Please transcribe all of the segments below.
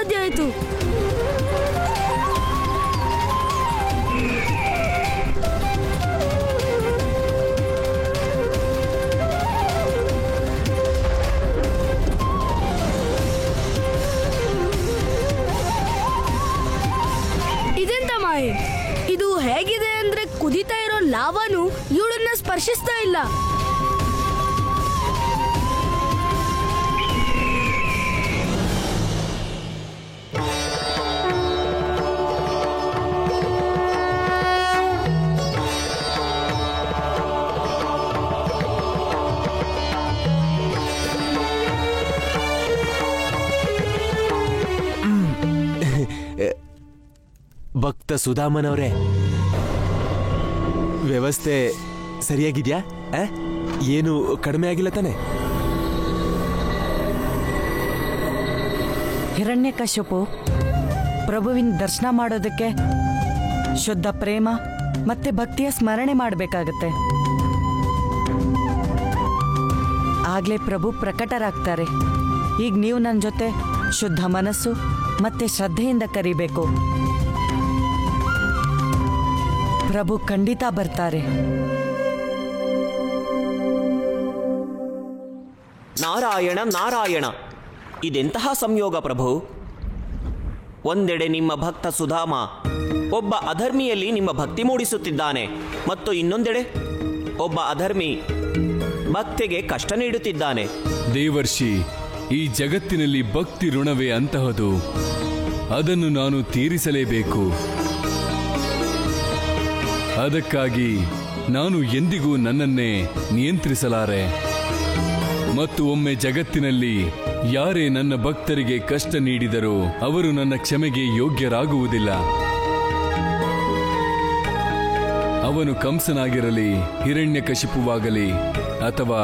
ಸಾಧ್ಯ ಆಯ್ತು? ಇದೆಂತ ಮಾಯೆ? ಇದು ಹೇಗಿದೆ ಅಂದ್ರೆ ಕುದಿತಾ ಇರೋ ಲಾವಾನು ಇವಳನ್ನ ಸ್ಪರ್ಶಿಸ್ತಾ ಇಲ್ಲ. ಭಕ್ತ ಸುಧಾಮನವ್ರೆ, ವ್ಯವಸ್ಥೆ ಸರಿಯಾಗಿದ್ಯಾ? ಏನು ಕಡಿಮೆ ಆಗಿಲ್ಲ ತಾನೆ? ಹಿರಣ್ಯಕಶ್ಯಪು ಪ್ರಭುವಿನ ದರ್ಶನ ಮಾಡೋದಕ್ಕೆ ಶುದ್ಧ ಪ್ರೇಮ ಮತ್ತೆ ಭಕ್ತಿಯ ಸ್ಮರಣೆ ಮಾಡಬೇಕಾಗತ್ತೆ. ಆಗ್ಲೇ ಪ್ರಭು ಪ್ರಕಟರಾಗ್ತಾರೆ. ಈಗ ನೀವು ನನ್ನ ಜೊತೆ ಶುದ್ಧ ಮನಸ್ಸು ಮತ್ತೆ ಶ್ರದ್ಧೆಯಿಂದ ಕರಿಬೇಕು. ಪ್ರಭು ಖಂಡಿತ ಬರ್ತಾರೆ. ನಾರಾಯಣ ನಾರಾಯಣ, ಇದೆಂತಹ ಸಂಯೋಗ ಪ್ರಭು! ಒಂದೆಡೆ ನಿಮ್ಮ ಭಕ್ತ ಸುಧಾಮ ಒಬ್ಬ ಅಧರ್ಮಿಯಲ್ಲಿ ನಿಮ್ಮ ಭಕ್ತಿ ಮೂಡಿಸುತ್ತಿದ್ದಾನೆ, ಮತ್ತು ಇನ್ನೊಂದೆಡೆ ಒಬ್ಬ ಅಧರ್ಮಿ ಭಕ್ತಿಗೆ ಕಷ್ಟ ನೀಡುತ್ತಿದ್ದಾನೆ. ದೇವರ್ಷಿ, ಈ ಜಗತ್ತಿನಲ್ಲಿ ಭಕ್ತಿ ಋಣವೇ ಅಂತಹದು. ಅದನ್ನು ನಾನು ತೀರಿಸಲೇಬೇಕು. ಅದಕ್ಕಾಗಿ ನಾನು ಎಂದಿಗೂ ನನ್ನನ್ನೇ ನಿಯಂತ್ರಿಸಲಾರೆ. ಮತ್ತು ಒಮ್ಮೆ ಜಗತ್ತಿನಲ್ಲಿ ಯಾರೇ ನನ್ನ ಭಕ್ತರಿಗೆ ಕಷ್ಟ ನೀಡಿದರೋ ಅವರು ನನ್ನ ಕ್ಷಮೆಗೆ ಯೋಗ್ಯರಾಗುವುದಿಲ್ಲ. ಅವನು ಕಂಸನಾಗಿರಲಿ, ಹಿರಣ್ಯಕಶಿಪುವಾಗಲಿ ಅಥವಾ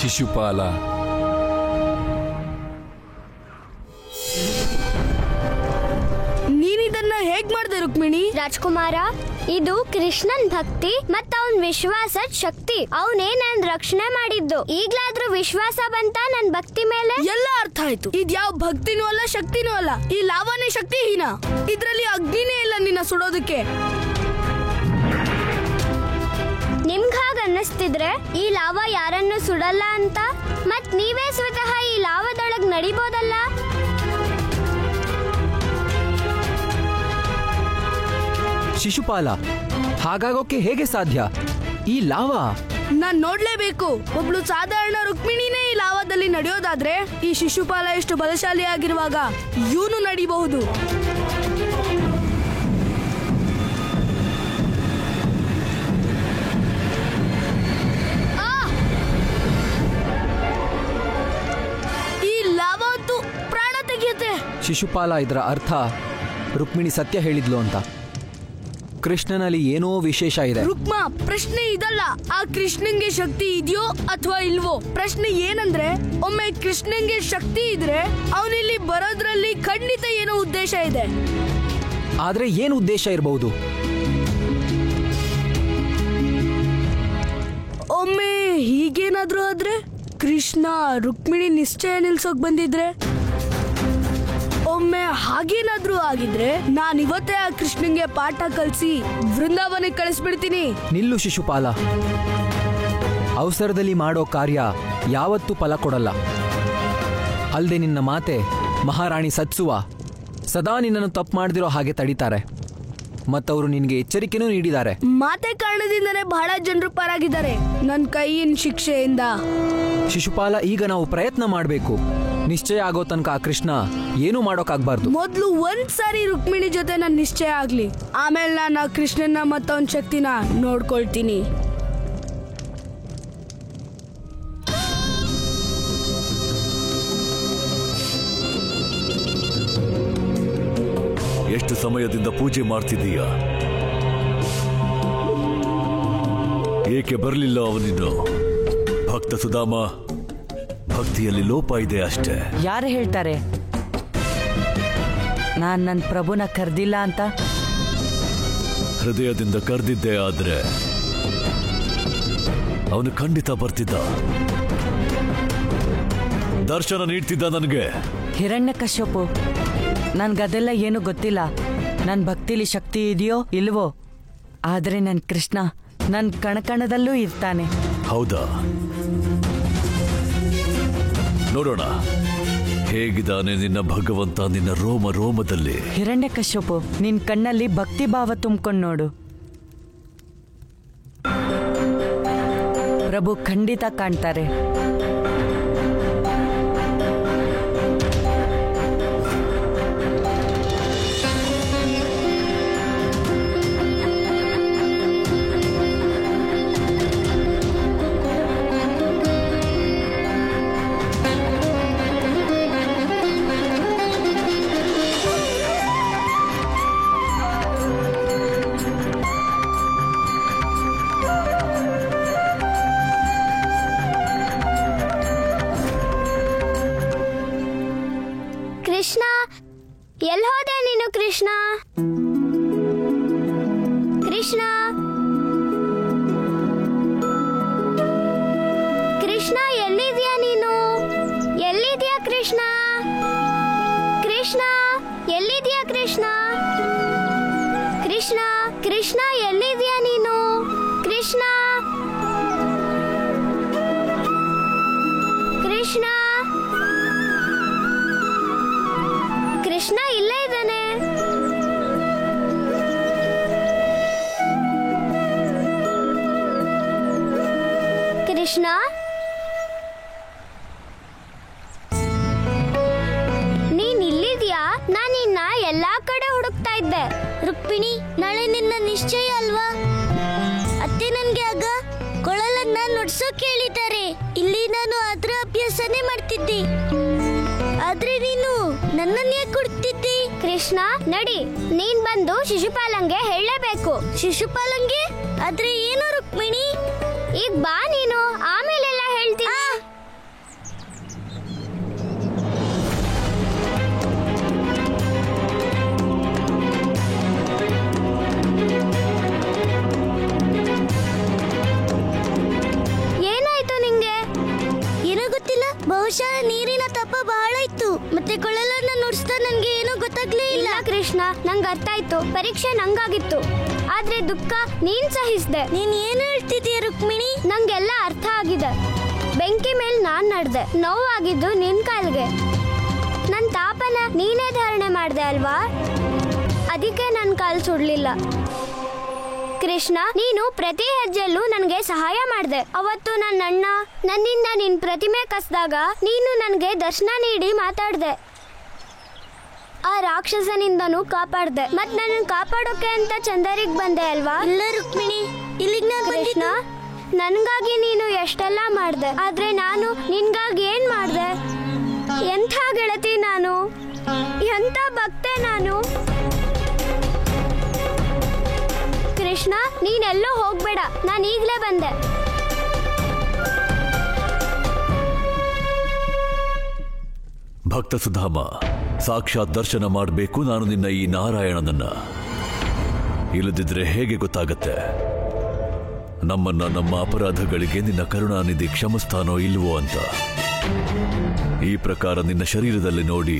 ಶಿಶುಪಾಲ. ನೀನಿದನ್ನ ಹೇಗ್ ಮಾಡ್ದೆ ರುಕ್ಮಿಣಿ? ರಾಜ್ಕುಮಾರ, ಇದು ಕೃಷ್ಣನ್ ಭಕ್ತಿ ಮತ್ತ ಅವನ್ ವಿಶ್ವಾಸದ ಶಕ್ತಿ. ಅವನೇ ನನ್ ರಕ್ಷಣೆ ಮಾಡಿದ್ದು. ಈಗ್ಲಾದ್ರೂ ವಿಶ್ವಾಸ ಬಂತ ನನ್ ಭಕ್ತಿ ಮೇಲೆ? ಎಲ್ಲ ಅರ್ಥ ಆಯ್ತು. ಇದ್ಯಾವ ಭಕ್ತಿನೂ ಅಲ್ಲ, ಶಕ್ತಿನೂ ಅಲ್ಲ. ಈ ಲಾವನೇ ಶಕ್ತಿಹೀನ. ಇದ್ರಲ್ಲಿ ಅಗ್ನಿನೇ ಇಲ್ಲ ನಿನ್ನ ಸುಡೋದಕ್ಕೆ. ನಿಮ್ಗಾಗ ಅನ್ನಿಸ್ತಿದ್ರೆ ಈ ಲಾವ ಯಾರನ್ನು ಸುಡಲ್ಲ ಅಂತ? ಮತ್ ನೀವೇ ಸ್ವತಃ ಈ ಲಾವದೊಳಗ್ ನಡಿಬೋದಲ್ಲ? ಶಿಶುಪಾಲ, ಹಾಗಾಗೋಕೆ ಹೇಗೆ ಸಾಧ್ಯ? ಈ ಲಾವಾ ನಾನ್ ನೋಡ್ಲೇಬೇಕು. ಒಬ್ಳು ಸಾಧಾರಣ ರುಕ್ಮಿಣಿನೇ ಈ ಲಾವಾದಲ್ಲಿ ನಡೆಯೋದಾದ್ರೆ ಈ ಶಿಶುಪಾಲ ಎಷ್ಟು ಬಲಶಾಲಿ ಆಗಿರುವಾಗ ಇವನು ನಡಿಬಹುದು. ಈ ಲಾವಾ ಅಂತೂ ಪ್ರಾಣ ತೆಗೆಯುತ್ತೆ. ಶಿಶುಪಾಲ, ಇದರ ಅರ್ಥ ರುಕ್ಮಿಣಿ ಸತ್ಯ ಹೇಳಿದ್ಲು ಅಂತ. ಕೃಷ್ಣನಲ್ಲಿ ಏನೋ ವಿಶೇಷ ಇದೆ. ರುಕ್ಮ, ಪ್ರಶ್ನೆ ಇದಲ್ಲ ಆ ಕೃಷ್ಣಂಗೆ ಶಕ್ತಿ ಇದೆಯೋ ಅಥವಾ ಇಲ್ವೋ. ಪ್ರಶ್ನೆ ಏನಂದ್ರೆ, ಒಮ್ಮೆ ಕೃಷ್ಣಂಗೆ ಶಕ್ತಿ ಇದ್ರೆ ಅವನಿಲ್ಲಿ ಬರೋದ್ರಲ್ಲಿ ಖಂಡಿತ ಏನೋ ಉದ್ದೇಶ ಇದೆ. ಆದ್ರೆ ಏನು ಉದ್ದೇಶ ಇರಬಹುದು? ಒಮ್ಮೆ ಹೀಗೇನಾದ್ರೂ ಆದ್ರೆ, ಕೃಷ್ಣ ರುಕ್ಮಿಣಿ ನಿಶ್ಚಯ ನಿಲ್ಸೋಕ್ ಬಂದಿದ್ರೆ, ಒಮ್ಮೆ ಹಾಗೇನಾದ್ರೂ ಆಗಿದ್ರೆ ನಾನಿವತ್ತೇ ಆ ಕೃಷ್ಣಂಗೆ ಪಾಠ ಕಲಿಸಿ ವೃಂದಾವನಕ್ಕೆ ಕಳಿಸ್ಬಿಡ್ತೀನಿ. ನಿಲ್ಲು ಶಿಶುಪಾಲ, ಅವಸರದಲ್ಲಿ ಮಾಡೋ ಕಾರ್ಯ ಯಾವತ್ತೂ ಫಲ ಕೊಡಲ್ಲ. ಅಲ್ದೆ ನಿನ್ನ ಮಾತೆ ಮಹಾರಾಣಿ ಸತ್ಸುವ ಸದಾ ನಿನ್ನನ್ನು ತಪ್ಪು ಮಾಡದಿರೋ ಹಾಗೆ ತಡೀತಾರೆ. ಮತ್ತವರು ನಿನಗೆ ಎಚ್ಚರಿಕೆನೂ ನೀಡಿದ್ದಾರೆ. ಮಾತೆ ಕಾರಣದಿಂದನೇ ಬಹಳ ಜನರು ಪಾರಾಗಿದ್ದಾರೆ ನನ್ನ ಕೈಯಿನ ಶಿಕ್ಷೆಯಿಂದ. ಶಿಶುಪಾಲ, ಈಗ ನಾವು ಪ್ರಯತ್ನ ಮಾಡಬೇಕು. ನಿಶ್ಚಯ ಆಗೋ ತನಕ ಆ ಕೃಷ್ಣ ಏನೂ ಮಾಡೋಕ್ಕಾಗಬಾರ್ದು. ಮೊದಲು ಒಂದ್ಸಾರಿ ರುಕ್ಮಿಣಿ ಜೊತೆ ನನ್ನ ನಿಶ್ಚಯ ಆಗ್ಲಿ, ಆಮೇಲೆ ನಾನು ಆ ಕೃಷ್ಣನ ಮತ್ತವನ್ ಶಕ್ತಿನ ನೋಡ್ಕೊಳ್ತೀನಿ. ಎಷ್ಟು ಸಮಯದಿಂದ ಪೂಜೆ ಮಾಡ್ತಿದ್ದೀಯಾ? ಏಕೆ ಬರಲಿಲ್ಲ ಅವನಿನ್ನು? ಭಕ್ತ ಸುಧಾಮ, ಭಕ್ತಿಯಲ್ಲಿ ಲೋಪ ಇದೆ ಅಷ್ಟೇ. ಯಾರು ಹೇಳ್ತಾರೆ ನಾನ್ ನನ್ನ ಪ್ರಭುನ ಕರ್ದಿಲ್ಲ ಅಂತ? ಹೃದಯದಿಂದ ಕರೆದಿದ್ದೆ, ಆದ್ರೆ ಅವನು ಖಂಡಿತ ಬರ್ತಿದ್ದ, ದರ್ಶನ ನೀಡ್ತಿದ್ದ ನನಗೆ. ಹಿರಣ್ಯಕಶ್ಯಪು, ನನ್ಗದೆಲ್ಲ ಏನು ಗೊತ್ತಿಲ್ಲ. ನನ್ನ ಭಕ್ತಿಲಿ ಶಕ್ತಿ ಇದೆಯೋ ಇಲ್ವೋ, ಆದರೆ ನನ್ನ ಕೃಷ್ಣ ನನ್ನ ಕಣಕಣದಲ್ಲೂ ಇರ್ತಾನೆ. ಹೌದಾ? ನೋಡೋಣ ಹೇಗಿದ್ದಾನೆ ನಿನ್ನ ಭಗವಂತ ನಿನ್ನ ರೋಮ ರೋಮದಲ್ಲಿ. ಹಿರಣ್ಯಕಶ್ಯಪು, ನಿನ್ ಕಣ್ಣಲ್ಲಿ ಭಕ್ತಿ ಭಾವ ತುಂಬ್ಕೊಂಡು ನೋಡು. ಪ್ರಭು ಖಂಡಿತ ಕಾಣ್ತಾರೆ. ಕೃಷ್ಣ, ಎಲ್ಲಿ ಹೋದೆ ನೀನು? ಕೃಷ್ಣ, ಕೃಷ್ಣ, ಕೃಷ್ಣ, ಎಲ್ಲಿದ್ಯಾ ನೀನು? ಎಲ್ಲಿದ್ಯಾ ಕೃಷ್ಣ? ಕೃಷ್ಣ, ಎಲ್ಲಿದ್ಯಾ ಕೃಷ್ಣ? ಕೃಷ್ಣ, ಕೃಷ್ಣ, ಎಲ್ಲಿದ್ಯಾ ನೀನು? ಕೃಷ್ಣ, ಕೃಷ್ಣ, ಕೃಷ್ಣ ಇಲ್ಲೇ ಇದ್ದಾನೆ. ಕೃಷ್ಣ, ನೀನ್ ಇಲ್ಲಿದ್ಯಾ? ನಾನು ನಿನ್ನ ಎಲ್ಲಾ ಕಡೆ ಹುಡುಕ್ತಾ ಇದ್ದೆ. ರುಕ್ಮಿಣಿ, ನಾಳೆ ನಿನ್ನ ನಿಶ್ಚಯ ಅಲ್ವಾ? ಅತ್ತೆ ನನ್ಗೆ ಆಗ ಕೊಳಲನ್ನ ನುಡ್ಸೋಕ್ ಹೇಳಿದ್ದಾರೆ. ಇಲ್ಲಿ ನಾನು ಅದ್ರ ಅಭ್ಯಾಸನೇ ಮಾಡ್ತಿದ್ದೆ. ಆದ್ರೆ ನೀನು ನನ್ನನ್ನ ಯಾಕೆ ಹುಡುಕ್ತಿದ್ದಿ? ಕೃಷ್ಣ, ನಡಿ, ನೀನ್ ಬಂದು ಶಿಶುಪಾಲಂಗೆ ಹೇಳಲೇಬೇಕು. ಶಿಶುಪಾಲಂಗೆ? ಆದ್ರೆ ಏನು ರುಕ್ಮಿಣಿ? ಈಗ ಬಾ ನೀನು, ಆಮೇಲೆಲ್ಲ ಹೇಳ್ತೀನಿ. ಏನಾಯ್ತು ನಿಂಗೆ? ಏನೋ ಗೊತ್ತಿಲ್ಲ, ಬಹುಶಃ ನೀರಿನ ತಪ್ಪ ಬಹಳ ಇತ್ತು. ಮತ್ತೆ ಕೊಳಲನ್ನ ನುಡಿಸ್ತಾ ನನ್ಗೆ ಏನೂ ಗೊತ್ತಾಗ್ಲೇ ಇಲ್ಲ. ಕೃಷ್ಣ, ನಂಗೆ ಅರ್ಥ ಆಯ್ತು. ಪರೀಕ್ಷೆ ನಂಗಾಗಿತ್ತು, ಆದ್ರೆ ದುಃಖ ನೀನ್ ಸಹಿಸ್ದೆ. ನೀನ್ ಏನ್ ಹೇಳ್ತಿದೀಯ ರುಕ್ಮಿಣಿ? ನಂಗೆಲ್ಲ ಅರ್ಥ ಆಗಿದೆ. ಬೆಂಕಿ ಮೇಲ್ ನಾನ್ ನಡ್ದೆ, ನೋವಾಗಿದ್ದು ನಿನ್ ಕಾಲ್ಗೆ. ನನ್ ತಾಪನ ನೀನೇ ಧಾರಣೆ ಮಾಡ್ದೆ ಅಲ್ವಾ? ಅದಕ್ಕೆ ನನ್ ಕಾಲ್ ಸುಡ್ಲಿಲ್ಲ. ಕೃಷ್ಣ, ನೀನು ಪ್ರತಿ ಹೆಜ್ಜೆಲ್ಲೂ ನನಗೆ ಸಹಾಯ ಮಾಡಿದೆ. ಅವತ್ತು ನನ್ನ ಅಣ್ಣ ನನ್ನಿಂದ ನಿನ್ ಪ್ರತಿಮೆ ಕಸ್ದಾಗ ನೀನು ನನಗೆ ದರ್ಶನ ನೀಡಿ ಮಾತಾಡ್ದೆ. ಆ ರಾಕ್ಷಸನಿಂದನೂ ಕಾಪಾಡ್ದೆ. ಮತ್ ನನ್ನ ಕಾಪಾಡೋಕೆ ಅಂತ ಚಂದರಿಗೆ ಬಂದೆ ಅಲ್ವಾ? ಇಲ್ಲ ರುಕ್ಮಿಣಿ, ಇಲ್ಲಿಗೆ ನಾನು ಕೃಷ್ಣ, ನನ್ಗಾಗಿ ನೀನು ಎಷ್ಟೆಲ್ಲ ಮಾಡ್ದೆ, ಆದ್ರೆ ನಾನು ನಿನ್ಗಾಗಿ ಏನ್ ಮಾಡ್ದೆ? ಎಂಥ ಗೆಳತಿ ನಾನು, ಎಂಥ ಭಕ್ತೆ ನಾನು. ಕೃಷ್ಣ, ನೀನೆಲ್ಲೋ ಹೋಗ್ಬೇಡ, ನಾನು ಈಗಲೇ ಬಂದೆ. ಭಕ್ತ ಸುಧಾಮ, ಸಾಕ್ಷಾತ್ ದರ್ಶನ ಮಾಡಬೇಕು ನಾನು ನಿನ್ನ ಈ ನಾರಾಯಣನನ್ನ. ಇಲ್ಲದಿದ್ರೆ ಹೇಗೆ ಗೊತ್ತಾಗತ್ತೆ ನಮ್ಮನ್ನ ನಮ್ಮ ಅಪರಾಧಗಳಿಗೆ ನಿನ್ನ ಕರುಣಾನಿಧಿ ಕ್ಷಮಿಸ್ತಾನೋ ಇಲ್ವೋ ಅಂತ? ಈ ಪ್ರಕಾರ ನಿನ್ನ ಶರೀರದಲ್ಲಿ ನೋಡಿ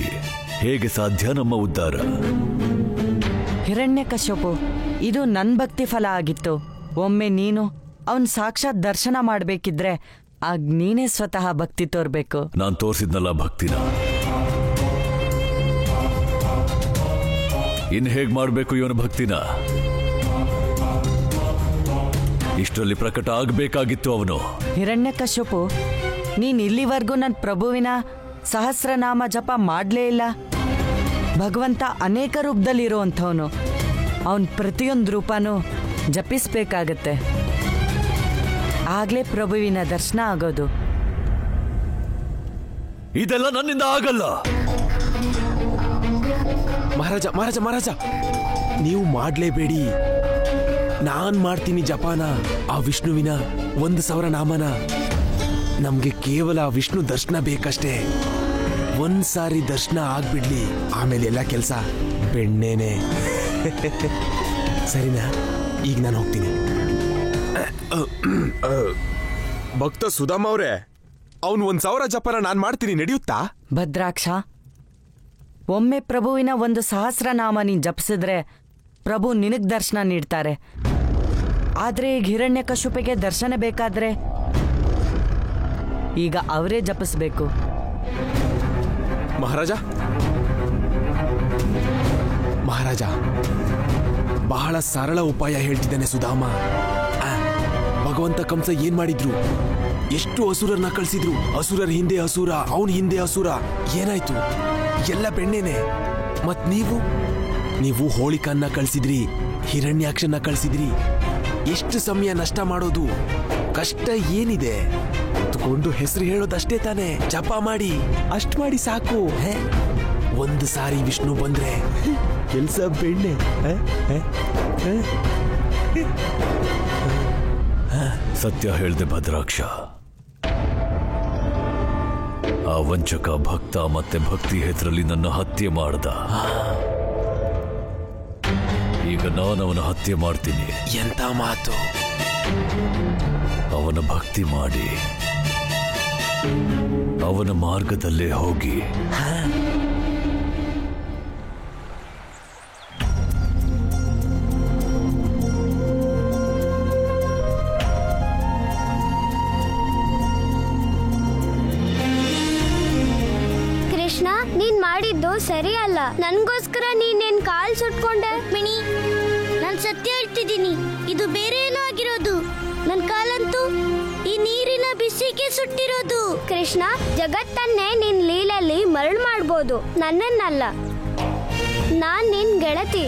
ಹೇಗೆ ಸಾಧ್ಯ ನಮ್ಮ ಉದ್ಧಾರ? ಹಿರಣ್ಯಕಶ್ಯಪು, ಇದು ನನ್ ಭಕ್ತಿ ಫಲ ಆಗಿತ್ತು. ಒಮ್ಮೆ ನೀನು ಅವನ್ ಸಾಕ್ಷಾತ್ ದರ್ಶನ ಮಾಡ್ಬೇಕಿದ್ರೆ ಆಗ ನೀನೇ ಸ್ವತಃ ಭಕ್ತಿ ತೋರ್ಬೇಕು. ನಾನ್ ತೋರಿಸಿದ್ನಲ್ಲ ಭಕ್ತಿನ, ಇನ್ ಹೇಗ್ ಮಾಡ್ಬೇಕು ಇವನ ಭಕ್ತಿನ? ಇಷ್ಟರಲ್ಲಿ ಪ್ರಕಟ ಆಗ್ಬೇಕಾಗಿತ್ತು ಅವನು. ಹಿರಣ್ಯಕಶ್ಯಪು, ನೀನ್ ಇಲ್ಲಿವರೆಗೂ ನನ್ನ ಪ್ರಭುವಿನ ಸಹಸ್ರನಾಮ ಜಪ ಮಾಡ್ಲೇ ಇಲ್ಲ. ಭಗವಂತ ಅನೇಕ ರೂಪದಲ್ಲಿರುವಂಥವನು. ಅವನ್ ಪ್ರತಿಯೊಂದು ರೂಪನೂ ಜಪಿಸ್ಬೇಕಾಗತ್ತೆ, ಆಗ್ಲೇ ಪ್ರಭುವಿನ ದರ್ಶನ ಆಗೋದು. ಇದೆಲ್ಲ ನನ್ನಿಂದ ಆಗಲ್ಲ. ಮಹಾರಾಜ ಮಹಾರಾಜ ಮಹಾರಾಜ, ನೀವು ಮಾಡ್ಲೇಬೇಡಿ. ನಾನ್ ಮಾಡ್ತೀನಿ ಜಪಾನ, ಆ ವಿಷ್ಣುವಿನ 1,000 ನಾಮನ. ನಮ್ಗೆ ಕೇವಲ ಆ ವಿಷ್ಣು ದರ್ಶನ ಬೇಕಷ್ಟೇ. ಒಂದ್ಸಾರಿ ದರ್ಶನ ಆಗ್ಬಿಡ್ಲಿ, ಆಮೇಲೆ ಎಲ್ಲ ಕೆಲಸ ಬೆಣ್ಣೆನೆ. ಸರಿನಾ? ಈಗ ನಾನು ಹೋಗ್ತೀನಿ. ಭಕ್ತ ಸುಧಾಮ ಅವ್ರೆ, ಅವನ್ 1,000 ಜಪನ ನಾನ್ ಮಾಡ್ತೀನಿ, ನಡೆಯುತ್ತಾ? ಭದ್ರಾಕ್ಷ, ಒಮ್ಮೆ ಪ್ರಭುವಿನ ಒಂದು ಸಹಸ್ರನಾಮ ನೀನು ಜಪಿಸಿದ್ರೆ ಪ್ರಭು ನಿನಗೆ ದರ್ಶನ ನೀಡ್ತಾರೆ. ಆದರೆ ಈಗ ಹಿರಣ್ಯಕಶಿಪುವಿಗೆ ದರ್ಶನ ಬೇಕಾದ್ರೆ ಈಗ ಅವರೇ ಜಪಿಸ್ಬೇಕು. ಮಹಾರಾಜ ಮಹಾರಾಜ ಬಹಳ ಸರಳ ಉಪಾಯ ಹೇಳ್ತಿದ್ದಾನೆ ಸುಧಾಮ. ಭಗವಂತ ಕಂಸ ಏನ್ ಮಾಡಿದ್ರು? ಎಷ್ಟು ಅಸುರರನ್ನ ಕಳಿಸಿದ್ರು. ಅಸುರರ ಹಿಂದೆ ಅಸುರ, ಅವನ ಹಿಂದೆ ಅಸುರ. ಏನಾಯ್ತು? ಎಲ್ಲ ಬೆಣ್ಣೆನೆ. ಮತ್ ನೀವು ಹೋಳಿಕನ್ನ ಕಳಿಸಿದ್ರಿ, ಹಿರಣ್ಯಾಕ್ಷನ್ನ ಕಳಿಸಿದ್ರಿ. ಎಷ್ಟು ಸಮಯ ನಷ್ಟ ಮಾಡೋದು? ಕಷ್ಟ ಏನಿದೆ? ತಗೊಂಡು ಹೆಸರು ಹೇಳೋದಷ್ಟೇ ತಾನೆ. ಜಪ ಮಾಡಿ, ಅಷ್ಟ್ ಮಾಡಿ ಸಾಕು. ಒಂದು ಸಾರಿ ವಿಷ್ಣು ಬಂದ್ರೆ ಕೆಲ್ಸ ಬೆಣ್ಣೆ. ಸತ್ಯ ಹೇಳ್ದೆ ಭದ್ರಾಕ್ಷ. ಆ ವಂಚಕ ಭಕ್ತ ಮತ್ತೆ ಭಕ್ತಿ ಹೆಸರಲ್ಲಿ ನನ್ನ ಹತ್ಯೆ ಮಾಡ್ದ. ಈಗ ನಾನವನ ಹತ್ಯೆ ಮಾಡ್ತೀನಿ. ಎಂತ ಮಾತು! ಅವನ ಭಕ್ತಿ ಮಾಡಿ ಅವನ ಮಾರ್ಗದಲ್ಲೇ ಹೋಗಿ. ಕೃಷ್ಣ, ನೀನ್ ಮಾಡಿದ್ದು ಸರಿ ಅಲ್ಲ. ನನ್ಗೋಸ್ಕರ ನೀನ್ ಕಾಲ್ ಸುಟ್ಕೊಂಡೆ. ಮಿಣಿ, ನಾನ್ ಸತ್ಯ ಹೇಳ್ತಿದ್ದೀನಿ, ಇದು ಬೇರೆ ಏನೋ ಆಗಿರೋದು. ನನ್ ಕಾಲಂತೂ ಈ ನೀರಿನ ಬಿಸಿಗೆ ಸುಟ್ಟಿರೋದು. ಕೃಷ್ಣ, ಜಗತ್ತನ್ನೇ ನಿನ್ ಲೀಲಲ್ಲಿ ಮರಳು ಮಾಡ್ಬೋದು, ನನ್ನನ್ನಲ್ಲ. ನಾನ್ ನಿನ್ ಗೆಳತಿ.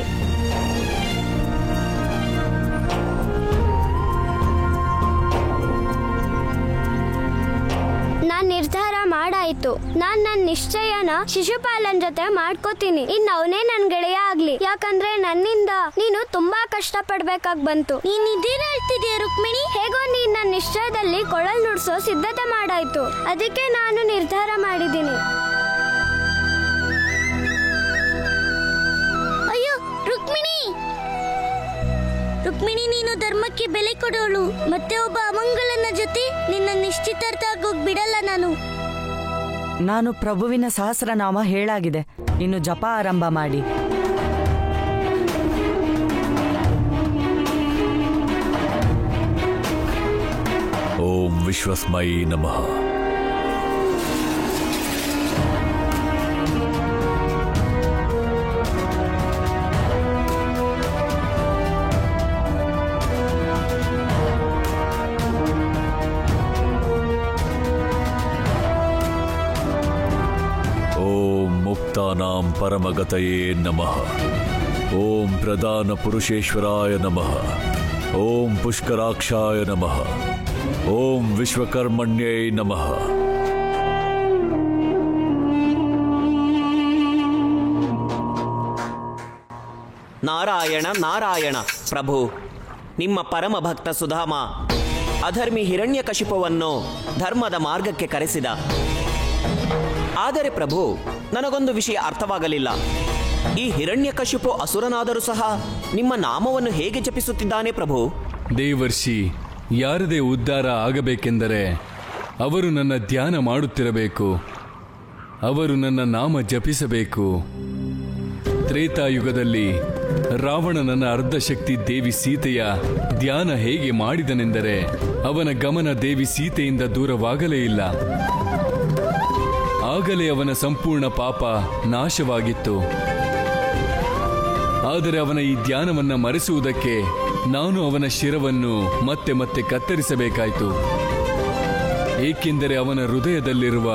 ನಾನ್ ನಿರ್ಧಾರ ಮಾಡಾಯ್ತು. ನಾನ್ ನನ್ ನಿಶ್ಚಯನ ಶಿಶುಪಾಲನ್ ಜೊತೆ ಮಾಡ್ಕೋತೀನಿ. ಇನ್ ಅವನೇ ನನ್ ಗೆಳೆಯ ಆಗ್ಲಿ. ಯಾಕಂದ್ರೆ ನನ್ನಿಂದ ನೀನು ತುಂಬಾ ಕಷ್ಟ ಪಡ್ಬೇಕಾಗ್ ಬಂತು. ನೀನ್ ಇದೇನ್ ಹೇಳ್ತಿದ್ಯಾ ರುಕ್ಮಿಣಿ? ಹೇಗೋ ನೀನ್ ನನ್ ನಿಶ್ಚಯದಲ್ಲಿ ಕೊಳಲ್ ನುಡ್ಸೋ ಸಿದ್ಧತೆ ಮಾಡಾಯ್ತು. ಅದಕ್ಕೆ ನಾನು ನಿರ್ಧಾರ ಮಾಡಿದ್ದೀನಿ. ಅಯ್ಯೋ ರುಕ್ಮಿಣಿ, ರುಕ್ಮಿಣಿ, ನೀನು ಧರ್ಮಕ್ಕೆ ಬೆಲೆ ಕೊಡೋಳು. ಮತ್ತೆ ಒಬ್ಬ ಅಮಂಗಲನ ಜೊತೆ ನಿನ್ನ ನಿಶ್ಚಿತಾರ್ಥ ಆಗೋಗ್ ಬಿಡಲ್ಲ ನಾನು ಪ್ರಭುವಿನ ಸಹಸ್ರನಾಮ ಹೇಳಾಗಿದೆ. ಇನ್ನು ಜಪ ಆರಂಭ ಮಾಡಿ. ಓಂ ವಿಶ್ವಸ್ಮೈ ನಮಃ. ಮುಕ್ತಾನಾಂ ಪರಮಗತಯೇ ನಮಃ. ಓಂ ಪ್ರಧಾನ ಪುರುಷೇಶ್ವರಾಯ ನಮಃ. ಓಂ ಪುಷ್ಕರಾಕ್ಷಾಯ ನಮಃ. ಓಂ ವಿಶ್ವಕರ್ಮಣ್ಯೈ ನಮಃ. ನಾರಾಯಣ ನಾರಾಯಣ. ಪ್ರಭು, ನಿಮ್ಮ ಪರಮ ಭಕ್ತ ಸುಧಾಮ ಅಧರ್ಮಿ ಹಿರಣ್ಯಕಶಿಪುವನ್ನು ಧರ್ಮದ ಮಾರ್ಗಕ್ಕೆ ಕರೆಸಿದ. ಆದರೆ ಪ್ರಭು, ನನಗೊಂದು ವಿಷಯ ಅರ್ಥವಾಗಲಿಲ್ಲ. ಈ ಹಿರಣ್ಯಕಶಿಪು ಅಸುರನಾದರೂ ಸಹ ನಿಮ್ಮ ನಾಮವನ್ನು ಹೇಗೆ ಜಪಿಸುತ್ತಿದ್ದಾನೆ ಪ್ರಭು? ದೇವರ್ಷಿ, ಯಾರದೇ ಉದ್ಧಾರ ಆಗಬೇಕೆಂದರೆ ಅವರು ನನ್ನ ಧ್ಯಾನ ಮಾಡುತ್ತಿರಬೇಕು. ಅವರು ನನ್ನ ನಾಮ ಜಪಿಸಬೇಕು. ತ್ರೇತಾಯುಗದಲ್ಲಿ ರಾವಣನನ್ನ ಅರ್ಧಶಕ್ತಿ ದೇವಿ ಸೀತೆಯ ಧ್ಯಾನ ಹೇಗೆ ಮಾಡಿದನೆಂದರೆ ಅವನ ಗಮನ ದೇವಿ ಸೀತೆಯಿಂದ ದೂರವಾಗಲೇ ಇಲ್ಲ. ಆಗಲೇ ಅವನ ಸಂಪೂರ್ಣ ಪಾಪ ನಾಶವಾಗಿತ್ತು. ಆದರೆ ಅವನ ಈ ಧ್ಯಾನವನ್ನ ಮರೆಸುವುದಕ್ಕೆ ನಾನು ಅವನ ಶಿರವನ್ನು ಮತ್ತೆ ಮತ್ತೆ ಕತ್ತರಿಸಬೇಕಾಯಿತು. ಏಕೆಂದರೆ ಅವನ ಹೃದಯದಲ್ಲಿರುವ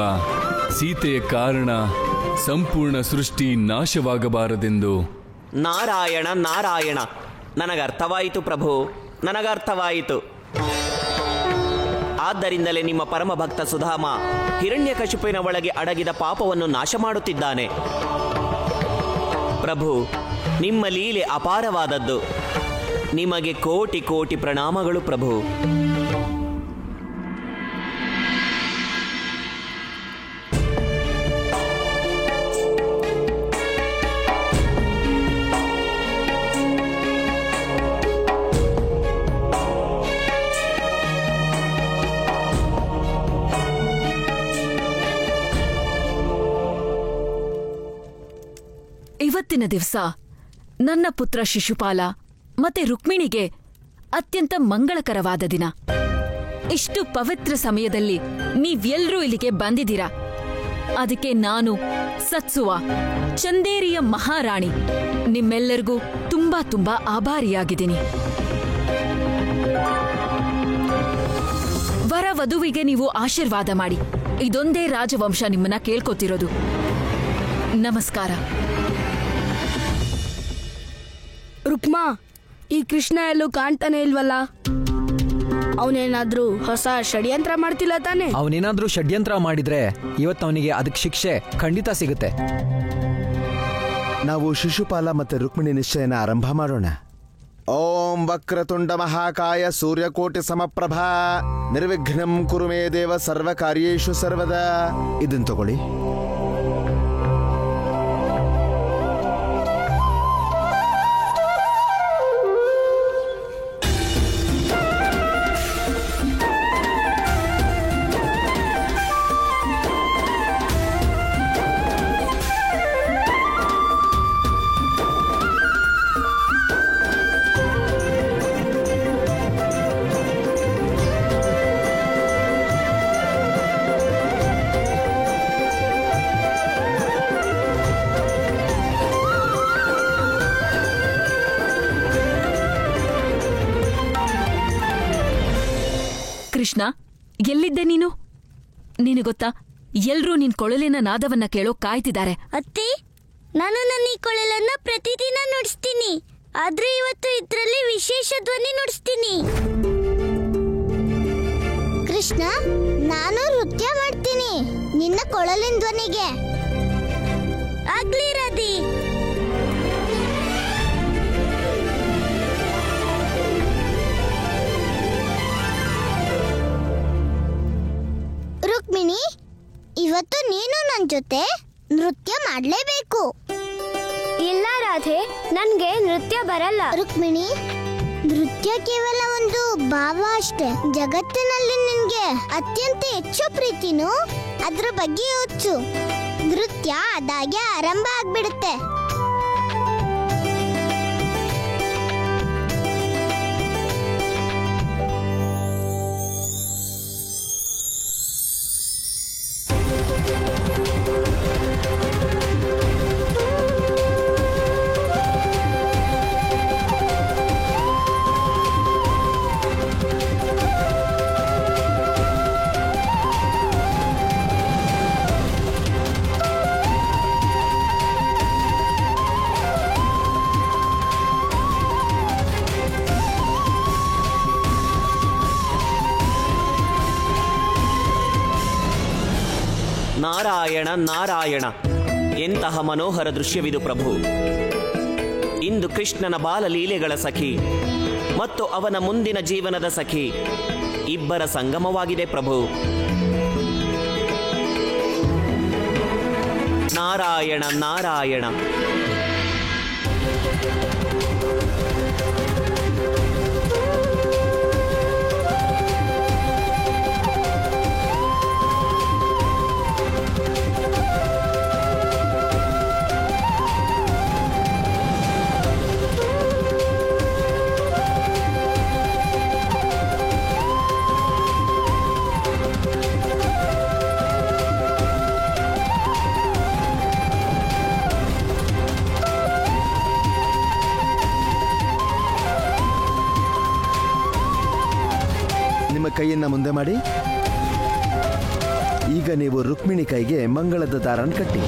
ಸೀತೆಯ ಕಾರಣ ಸಂಪೂರ್ಣ ಸೃಷ್ಟಿ ನಾಶವಾಗಬಾರದೆಂದು. ನಾರಾಯಣ ನಾರಾಯಣ. ನನಗರ್ಥವಾಯಿತು ಪ್ರಭು, ನನಗರ್ಥವಾಯಿತು. ಆದ್ದರಿಂದಲೇ ನಿಮ್ಮ ಪರಮ ಭಕ್ತ ಸುಧಾಮ ಹಿರಣ್ಯಕಶಿಪುವಿನ ಒಳಗೆ ಅಡಗಿದ ಪಾಪವನ್ನು ನಾಶ ಮಾಡುತ್ತಿದ್ದಾನೆ. ಪ್ರಭು, ನಿಮ್ಮ ಲೀಲೆ ಅಪಾರವಾದದ್ದು. ನಿಮಗೆ ಕೋಟಿ ಕೋಟಿ ಪ್ರಣಾಮಗಳು ಪ್ರಭು. ಇವತ್ತಿನ ದಿವಸ ನನ್ನ ಪುತ್ರ ಶಿಶುಪಾಲ ಮತ್ತೆ ರುಕ್ಮಿಣಿಗೆ ಅತ್ಯಂತ ಮಂಗಳಕರವಾದ ದಿನ. ಇಷ್ಟು ಪವಿತ್ರ ಸಮಯದಲ್ಲಿ ನೀವೆಲ್ಲರೂ ಇಲ್ಲಿಗೆ ಬಂದಿದ್ದೀರಾ. ಅದಕ್ಕೆ ನಾನು ಸತ್ಸುವ, ಚಂದೇರಿಯ ಮಹಾರಾಣಿ, ನಿಮ್ಮೆಲ್ಲರಿಗೂ ತುಂಬಾ ತುಂಬಾ ಆಭಾರಿಯಾಗಿದ್ದೀನಿ. ವರ ವಧುವಿಗೆ ನೀವು ಆಶೀರ್ವಾದ ಮಾಡಿ. ಇದೊಂದೇ ರಾಜವಂಶ ನಿಮ್ಮನ್ನ ಕೇಳ್ಕೊತಿರೋದು. ನಮಸ್ಕಾರ. ರುಕ್ಮಾ, ಈ ಕೃಷ್ಣ ಎಲ್ಲೂ ಕಾಣ್ತಾನೆ ಇಲ್ವಲ್ಲ? ಅವನೇನಾದ್ರೂ ಹೊಸ ಷಡ್ಯಂತ್ರ ಮಾಡ್ತಿಲ್ಲ ತಾನೆ? ಅವನೇನಾದ್ರೂ ಷಡ್ಯಂತ್ರ ಮಾಡಿದ್ರೆ ಇವತ್ತು ಅವನಿಗೆ ಅದಕ್ಕೆ ಶಿಕ್ಷೆ ಖಂಡಿತ ಸಿಗುತ್ತೆ. ನಾವು ಶಿಶುಪಾಲ ಮತ್ತೆ ರುಕ್ಮಿಣಿ ನಿಶ್ಚಯನ ಆರಂಭ ಮಾಡೋಣ. ಓಂ ವಕ್ರತುಂಡ ಮಹಾಕಾಯ ಸೂರ್ಯಕೋಟಿ ಸಮಪ್ರಭಾ ನಿರ್ವಿಘ್ನಂ ಕುರು ಮೇ ದೇವ ಸರ್ವ ಕಾರ್ಯೇಷು ಸರ್ವದಾ. ಇದನ್ನ ತಗೊಳ್ಳಿ. ಕೃಷ್ಣ, ಎಲ್ಲಿದ್ದೆ ನೀನು? ನೀನು ಗೊತ್ತಾ, ಎಲ್ರೂ ನಿನ್ ಕೊಳಲಿನ ನಾದವನ್ನ ಕೇಳೋ ಕಾಯ್ತಿದ್ದಾರೆ. ಅತ್ತೆ, ನಾನು ನನ್ನ ಈ ಕೊಳಲನ್ನ ಪ್ರತಿದಿನ ನುಡಿಸ್ತೀನಿ. ಆದ್ರೆ ಇವತ್ತು ಇದ್ರಲ್ಲಿ ವಿಶೇಷ ಧ್ವನಿ ನುಡಿಸ್ತೀನಿ. ಕೃಷ್ಣ, ನಾನು ನೃತ್ಯ ಮಾಡ್ತೀನಿ ನಿನ್ನ ಕೊಳಲಿನ ಧ್ವನಿಗೆ. ಆಗ್ಲಿ ರಾಧಿ. ರುಕ್ಮಿಣಿ, ಇವತ್ತು ನೀನು ನನ್ನ ಜೊತೆ ನೃತ್ಯ ಮಾಡಲೇಬೇಕು. ಇಲ್ಲ ರಾಧೆ, ನನ್ಗೆ ನೃತ್ಯ ಬರಲ್ಲ. ರುಕ್ಮಿಣಿ, ನೃತ್ಯ ಕೇವಲ ಒಂದು ಭಾವ ಅಷ್ಟೇ. ಜಗತ್ತಿನಲ್ಲಿ ನಿನ್ಗೆ ಅತ್ಯಂತ ಹೆಚ್ಚು ಪ್ರೀತಿನೂ ಅದ್ರ ಬಗ್ಗೆ ಹುಚ್ಚು. ನೃತ್ಯ ಅದಾಗೆ ಆರಂಭ ಆಗ್ಬಿಡುತ್ತೆ. ನಾರಾಯಣ ನಾರಾಯಣ, ಎಂತಹ ಮನೋಹರ ದೃಶ್ಯವಿದು ಪ್ರಭು. ಇಂದು ಕೃಷ್ಣನ ಬಾಲಲೀಲೆಗಳ ಸಖಿ ಮತ್ತು ಅವನ ಮುಂದಿನ ಜೀವನದ ಸಖಿ ಇಬ್ಬರ ಸಂಗಮವಾಗಿದೆ ಪ್ರಭು. ನಾರಾಯಣ ನಾರಾಯಣ. ಕೈಯನ್ನ ಮುಂದೆ ಮಾಡಿ. ಈಗ ನೀವು ರುಕ್ಮಿಣಿ ಕೈಗೆ ಮಂಗಳದ ದಾರನ ಕಟ್ಟಿ.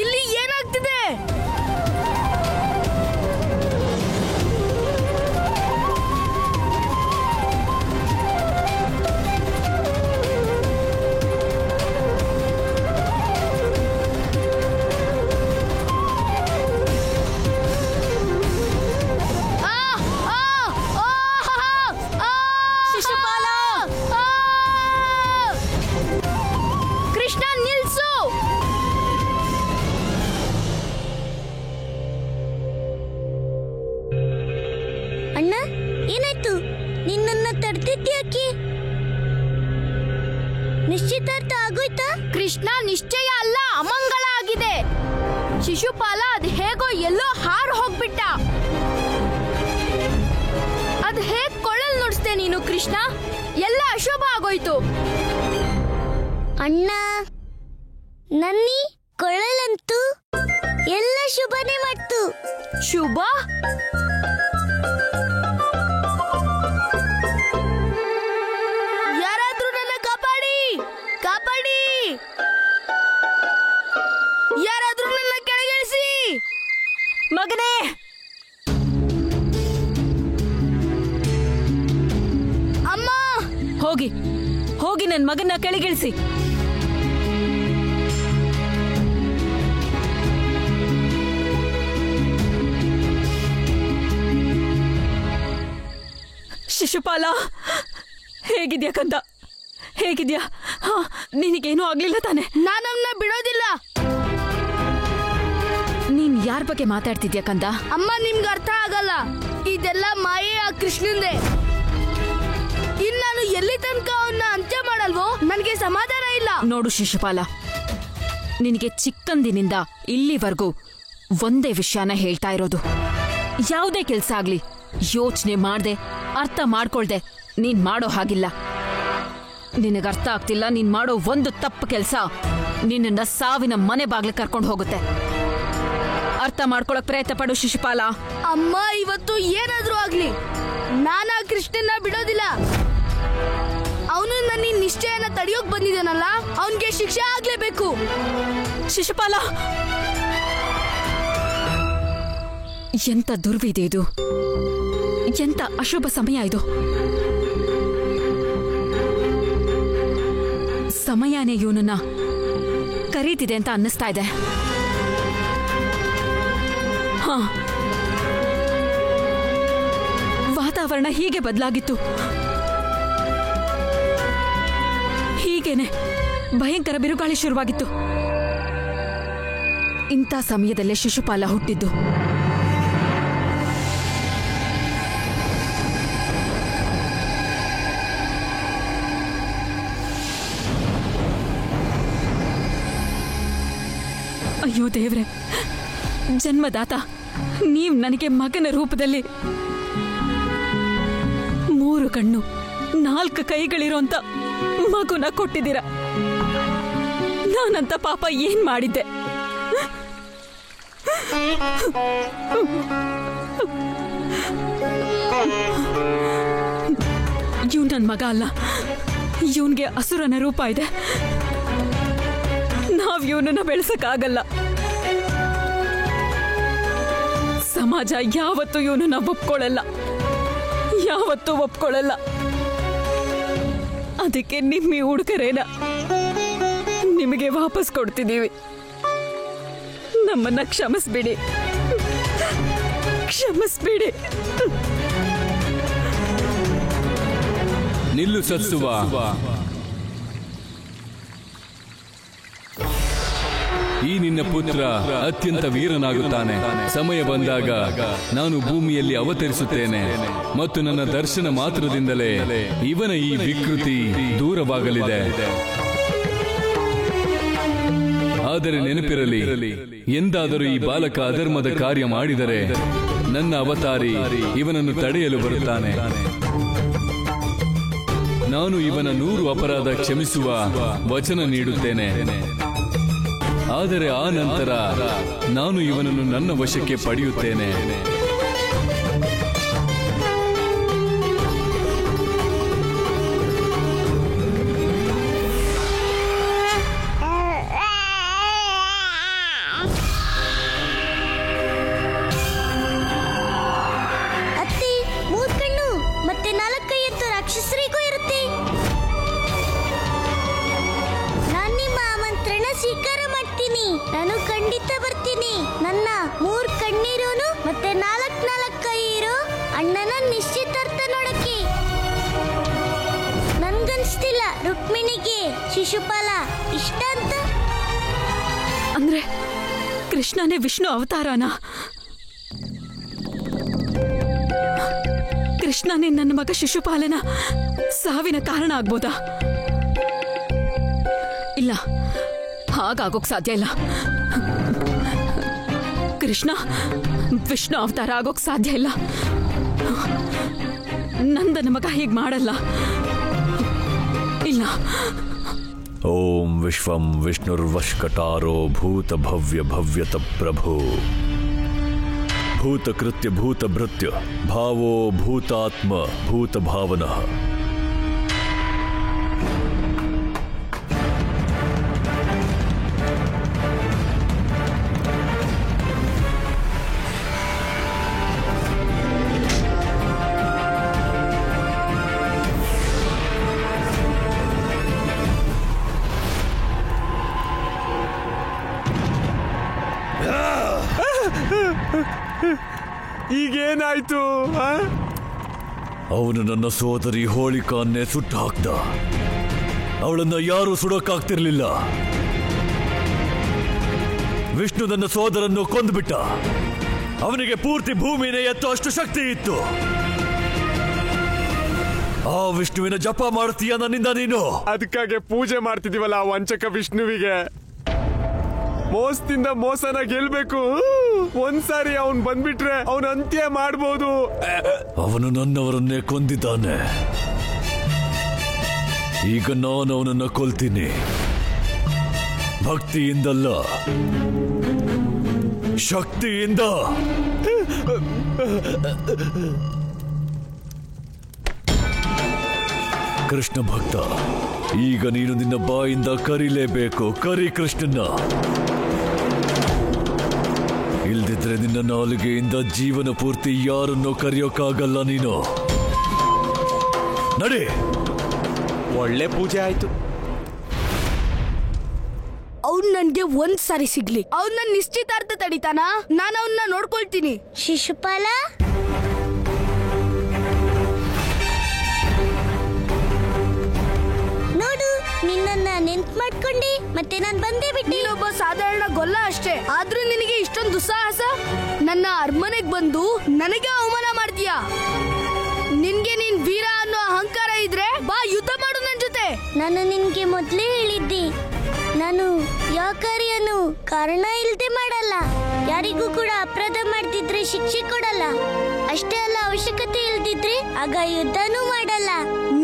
ಇಲ್ಲಿ ಏನಾಗ್ತಿದೆ? ನಿನ್ನನ್ನ ತಡ್ತಿದ್ಯಾಕೆ? ನಿಶ್ಚಿತಾರ್ಥ ಆಗೋಯ್ತಾ? ಕೃಷ್ಣ ನಿಶ್ಚಯ ಅಲ್ಲ, ಅಮಂಗಳ ಆಗಿದೆ. ಶಿಶುಪಾಲ ಅದ್ ಹೇಗೋ ಎಲ್ಲೋ ಹಾರು ಹೋಗ್ಬಿಟ್ಟ. ಅದ್ ಹೇಗ್ ಕೊಳ್ಳಲ್ ನುಡಿಸ್ದೆ ನೀನು ಕೃಷ್ಣ? ಎಲ್ಲ ಅಶುಭ ಆಗೋಯ್ತು. ಅಣ್ಣ, ನನ್ನಿ ಕೊಳಲಂತೂ ಎಲ್ಲ ಶುಭನೇ ಮಾಡ್ತು. ಶುಭ? ಯಾರಾದ್ರೂ ನನ್ನ ಕಾಪಾಡಿ, ಕಾಪಾಡಿ! ಯಾರಾದ್ರೂ ನನ್ನ ಕೆಳಗಿಳಿಸಿ! ಮಗನೇ, ಅಮ್ಮ! ಹೋಗಿ ಹೋಗಿ ನನ್ನ ಮಗನ್ನ ಕೆಳಗಿಳಿಸಿ. ಶಿಶುಪಾಲ, ಹೇಗಿದ್ಯಾ ಕಂದ? ಹೇಗಿದ್ಯಾ? ಹಾ, ನಿನಗೇನೂ ಆಗ್ಲಿಲ್ಲ ತಾನೆ? ನಾನವ್ನ ಬಿಡೋದಿಲ್ಲ. ನೀನ್ ಯಾರ ಬಗ್ಗೆ ಮಾತಾಡ್ತಿದ್ಯಾ ಕಂದ? ಅಮ್ಮ, ನಿಮ್ಗೆ ಅರ್ಥ ಆಗಲ್ಲ. ಇದೆಲ್ಲ ಮಾಯೆ ಆ ಕೃಷ್ಣಂದೆ. ಇನ್ನು ನಾನು ಎಲ್ಲಿ ತನಕ ಅವನ್ನ ಅಂತ್ಯ ಮಾಡಲ್ವೋ ನನಗೆ ಸಮಾಧಾನ ಇಲ್ಲ. ನೋಡು ಶಿಶುಪಾಲ, ನಿನಗೆ ಚಿಕ್ಕಂದಿನಿಂದ ಇಲ್ಲಿವರೆಗೂ ಒಂದೇ ವಿಷಯನ ಹೇಳ್ತಾ ಇರೋದು. ಯಾವುದೇ ಕೆಲ್ಸ ಆಗ್ಲಿ ಯೋಚನೆ ಮಾಡ್ದೆ, ಅರ್ಥ ಮಾಡ್ಕೊಳ್ದೆ ನೀನ್ ಮಾಡೋ ಹಾಗಿಲ್ಲ. ನಿನಗೆ ಅರ್ಥ ಆಗ್ತಿಲ್ಲ. ನೀನ್ ಮಾಡೋ ಒಂದು ತಪ್ಪು ಕೆಲ್ಸ ನಿನ್ನ ಸಾವಿನ ಮನೆ ಬಾಗ್ಲಿಗೆ ಕರ್ಕೊಂಡು ಹೋಗುತ್ತೆ. ಅರ್ಥ ಮಾಡ್ಕೊಳಕ್ ಪ್ರಯತ್ನ ಪಡು ಶಿಶುಪಾಲ. ಅಮ್ಮ, ಇವತ್ತು ಏನಾದ್ರೂ ಆಗ್ಲಿ ನಾನಾ ಕೃಷ್ಣನ್ನ ಬಿಡೋದಿಲ್ಲ. ಅವನು ನನ್ನ ನಿಶ್ಚಯನ ತಡೆಯೋಕ್ ಬಂದಿದ್ದಾನಲ್ಲ, ಅವನ್ಗೆ ಶಿಕ್ಷೆ ಆಗ್ಲೇಬೇಕು. ಶಿಶುಪಾಲ, ಎಂತ ದುರ್ವಿಧಿ ಇದು! ಎಂತ ಅಶುಭ ಸಮಯ ಇದು! ಸಮಯನೇ ಇವನನ್ನ ಕರೀತಿದೆ ಅಂತ ಅನ್ನಿಸ್ತಾ ಇದೆ. ಹಾ, ವಾತಾವರಣ ಹೀಗೆ ಬದಲಾಗಿತ್ತು. ಹೀಗೇನೆ ಭಯಂಕರ ಬಿರುಗಾಳಿ ಶುರುವಾಗಿತ್ತು. ಇಂಥ ಸಮಯದಲ್ಲೇ ಶಿಶುಪಾಲ ಹುಟ್ಟಿದ್ದು. ಅಯ್ಯೋ ದೇವ್ರೆ, ಜನ್ಮದಾತ, ನೀವ್ ನನಗೆ ಮಗನ ರೂಪದಲ್ಲಿ 3 ಕಣ್ಣು 4 ಕೈಗಳಿರೋಂತ ಮಗುನ ಕೊಟ್ಟಿದ್ದೀರ. ನಾನಂತ ಪಾಪ ಏನ್ ಮಾಡಿದ್ದೆ? ಇವ್ ನನ್ ಮಗ ಅಲ್ಲ, ಇವನ್ಗೆ ಅಸುರನ ರೂಪ ಇದೆ. ನಾವ್ ಇವನನ್ನ ಬೆಳೆಸಕ್ಕಾಗಲ್ಲ. ಸಮಾಜ ಯಾವತ್ತೂ ಇವನನ್ನ ಒಪ್ಕೊಳ್ಳಲ್ಲ, ಯಾವತ್ತೂ ಒಪ್ಕೊಳ್ಳಲ್ಲ. ಅದಕ್ಕೆ ನಿಮ್ಮ ಹುಡುಗರೇನ ನಿಮಗೆ ವಾಪಸ್ ಕೊಡ್ತಿದ್ದೀವಿ. ನಮ್ಮನ್ನ ಕ್ಷಮಿಸ್ಬಿಡಿ, ಕ್ಷಮಿಸ್ಬಿಡಿ. ನಿಲ್ಲು ಸತ್ಸುವ. ಈ ನಿನ್ನ ಪುತ್ರ ಅತ್ಯಂತ ವೀರನಾಗುತ್ತಾನೆ. ಸಮಯ ಬಂದಾಗ ನಾನು ಭೂಮಿಯಲ್ಲಿ ಅವತರಿಸುತ್ತೇನೆ ಮತ್ತು ನನ್ನ ದರ್ಶನ ಮಾತ್ರದಿಂದಲೇ ಇವನ ಈ ವಿಕೃತಿ ದೂರವಾಗಲಿದೆ. ಆದರೆ ನೆನಪಿರಲಿ, ಎಂದಾದರೂ ಈ ಬಾಲಕ ಅಧರ್ಮದ ಕಾರ್ಯ ಮಾಡಿದರೆ ನನ್ನ ಅವತಾರಿ ಇವನನ್ನು ತಡೆಯಲು ಬರುತ್ತಾನೆ. ನಾನು ಇವನ 100 ಅಪರಾಧ ಕ್ಷಮಿಸುವ ವಚನ ನೀಡುತ್ತೇನೆ. ಆದರೆ ಆ ನಂತರ ನಾನು ಇವನನ್ನು ನನ್ನ ವಶಕ್ಕೆ ಪಡೆಯುತ್ತೇನೆ. ಅತ್ತಿ, 3 ಕಣ್ಣು ಮತ್ತೆ 4 ಕೈ ಎತ್ತು ರಾಕ್ಷಸರಿಗೂ ಇರುತ್ತೆ. ನಾನು ನಿಮ್ಮ ಆಮಂತ್ರಣ ಸ್ವೀಕಾರ ಮಾಡ್ತೀನಿ. ನಾನು ಖಂಡಿತ ಬರ್ತೀನಿ. ನನ್ನ 3 ಕಣ್ಣಿರೋನು ಮತ್ತೆ 4 ಕೈ ಇರೋ ಅಣ್ಣನ ನಿಶ್ಚಿತಾರ್ಥ ನೋಡಕ್ಕೆ. ನನ್ಗನ್ಸ್ತಿಲ್ಲ ರುಕ್ಮಿಣಿಗೆ ಶಿಶುಪಾಲ ಇಷ್ಟ ಅಂತ. ಅಂದ್ರೆ ಕೃಷ್ಣನೇ ವಿಷ್ಣು ಅವತಾರನ? ಕೃಷ್ಣನೇ ನನ್ನ ಮಗ ಶಿಶುಪಾಲನ ಸಾವಿನ ಕಾರಣ ಆಗ್ಬೋದಾ? ಇಲ್ಲ, ಹಾಗಾಗೋಕ್ ಸಾಧ್ಯ ಇಲ್ಲ. ಕೃಷ್ಣ ವಿಷ್ಣು ಅವತಾರ ಆಗೋಕ್ ಸಾಧ್ಯ ಇಲ್ಲ. ನಂದನ ಮಗ ಹೀಗ್ ಮಾಡಲ್ಲ. ಇಲ್ಲ. ಓಂ ವಿಶ್ವಂ ವಿಷ್ಣುರ್ವಶ್ಕಟಾರೋ ಭೂತ ಭವ್ಯ ಭವ್ಯತ ಪ್ರಭು ಭೂತಕೃತ್ಯ ಭೂತಭೃತ್ಯ ಭಾವೋ ಭೂತಾತ್ಮ ಭೂತ ಭಾವನಃ. ಈಗೇನಾಯ್ತು? ಅವನು ನನ್ನ ಸೋದರಿ ಹೋಳಿಕಾನ್ನೇ ಸುಟ್ಟು ಹಾಕ್ದ. ಅವಳನ್ನ ಯಾರೂ ಸುಡೋಕ್ಕಾಗ್ತಿರ್ಲಿಲ್ಲ. ವಿಷ್ಣು ನನ್ನ ಸೋದರನ್ನು ಕೊಂದುಬಿಟ್ಟ. ಅವನಿಗೆ ಪೂರ್ತಿ ಭೂಮಿನೇ ಎತ್ತೋ ಅಷ್ಟು ಶಕ್ತಿ ಇತ್ತು. ಆ ವಿಷ್ಣುವಿನ ಜಪ ಮಾಡ್ತೀಯ ನನ್ನಿಂದ ನೀನು? ಅದಕ್ಕಾಗೆ ಪೂಜೆ ಮಾಡ್ತಿದೀವಲ್ಲ ಆ ವಂಚಕ ವಿಷ್ಣುವಿಗೆ. ಮೋಸದಿಂದ ಮೋಸನ ಗೆಲ್ಬೇಕು. ಒಂದ್ಸಾರಿ ಅವನ್ ಬಂದ್ಬಿಟ್ರೆ ಅವನ ಅಂತ್ಯ ಮಾಡ್ಬೋದು. ಅವನು ನನ್ನವರನ್ನೇ ಕೊಂದಿದ್ದಾನೆ. ಈಗ ನಾನು ಅವನನ್ನ ಕೊಲ್ತೀನಿ. ಭಕ್ತಿಯಿಂದಲ್ಲ, ಶಕ್ತಿಯಿಂದ. ಕೃಷ್ಣ ಭಕ್ತ, ಈಗ ನೀನು ನಿನ್ನ ಬಾಯಿಂದ ಕರೀಲೇಬೇಕು. ಕರಿ ಕೃಷ್ಣನ್ನ. ಇಲ್ದಿದ್ರೆ ನಿನ್ನ ನಾಲಿಗೆಯಿಂದ ಜೀವನ ಪೂರ್ತಿ ಯಾರನ್ನೂ ಕರೆಯೋಕ್ಕಾಗಲ್ಲ ನೀನು. ನಡಿ. ಒಳ್ಳೆ ಪೂಜೆ ಆಯ್ತು. ಅವ್ನ್ ನನ್ಗೆ ಒಂದ್ಸಾರಿ ಸಿಗ್ಲಿ. ಅವ್ನ ನಿಶ್ಚಿತಾರ್ಥ ತಡಿತಾನ, ನಾನು ಅವನ್ನ ನೋಡ್ಕೊಳ್ತೀನಿ. ಶಿಶುಪಾಲ, ನೋಡು, ನಿನ್ನನ್ನ ನೆನ್ಪು ಮಾಡ್ಕೊಂಡೆ ಮತ್ತೆ ನಾನ್ ಬಂದೇ ಬಿಟ್ಟೆ. ನೀನೊಬ್ಬ ಸಾಧಾರಣ ಗೊಲ್ಲ ಅಷ್ಟೇ, ಆದ್ರೂ ನಿನಗೆ ಇಷ್ಟೊಂದು ದುಸ್ಸಾಹಸ? ನನ್ನ ಅರಮನೆಗ್ ಬಂದು ನನಗೆ ಅವಮಾನ ಮಾಡ್ತೀಯಾ? ನಿನ್ಗೆ ನೀನ್ ವೀರ ಅನ್ನೋ ಅಹಂಕಾರ ಇದ್ರೆ ಬಾ, ಯುದ್ಧ ಮಾಡು ನನ್ ಜೊತೆ. ನಾನು ನಿನ್ಗೆ ಮೊದ್ಲೇ ಹೇಳಿದ್ದೆ, ನಾನು ಯಾವ ಕಾರ್ಯನು ಕಾರಣ ಇಲ್ದೆ ಮಾಡಲ್ಲ. ಯಾರಿಗೂ ಕೂಡ ಅಪರಾಧ ಮಾಡ್ತಿದ್ರೆ ಶಿಕ್ಷೆ ಕೊಡಲ್ಲ. ಅಷ್ಟೇ ಅಲ್ಲ, ಅವಶ್ಯಕತೆ ಇಲ್ದಿದ್ರೆ ಆಗ ಯುದ್ಧನೂ ಮಾಡಲ್ಲ.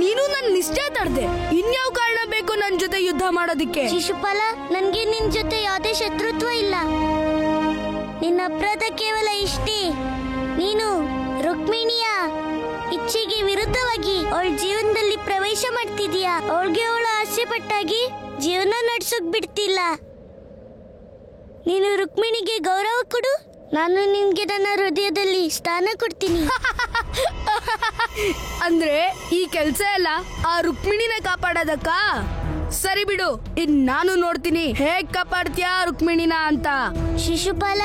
ನೀನು ನನ್ ನಿಶ್ಚಯ ತಡ್ದೆ. ಇನ್ಯಾವ ಕಾರಣ ಬೇಕು ನನ್ ಜೊತೆ ಯುದ್ಧ ಮಾಡೋದಿಕ್ಕೆ? ಶಿಶುಪಾಲ, ನನ್ಗೆ ನಿನ್ ಜೊತೆ ಯಾವುದೇ ಶತ್ರುತ್ವ ಇಲ್ಲ. ನಿನ್ನ ಅಪರಾಧ ಕೇವಲ ಇಷ್ಟೇ, ನೀನು ರುಕ್ಮಿಣಿಯ ಇಚ್ಛೆಗೆ ವಿರುದ್ಧವಾಗಿ ಅವಳ ಜೀವನದಲ್ಲಿ ಪ್ರವೇಶ ಮಾಡ್ತಿದೀಯಾ. ಅವಳಿಗೆ ಅವಳ ಆಸೆ ಪಟ್ಟಾಗಿ ಜೀವನ ನಡ್ಸೋಕ್ ಬಿಡ್ತಿಲ್ಲ. ನೀನು ರುಕ್ಮಿಣಿಗೆ ಗೌರವ ಕೊಡು, ನಾನು ನಿನ್ಗೆ ನನ್ನ ಹೃದಯದಲ್ಲಿ ಸ್ಥಾನ ಕೊಡ್ತೀನಿ. ಅಂದ್ರೆ ಈ ಕೆಲ್ಸ ಎಲ್ಲ ಆ ರುಕ್ಮಿಣಿನ ಕಾಪಾಡೋದಕ್ಕ? ಸರಿ ಬಿಡು, ಇನ್ ನಾನು ನೋಡ್ತೀನಿ ಹೇಗ್ ಕಾಪಾಡ್ತೀಯಾ ರುಕ್ಮಿಣಿನ ಅಂತ. ಶಿಶುಪಾಲ,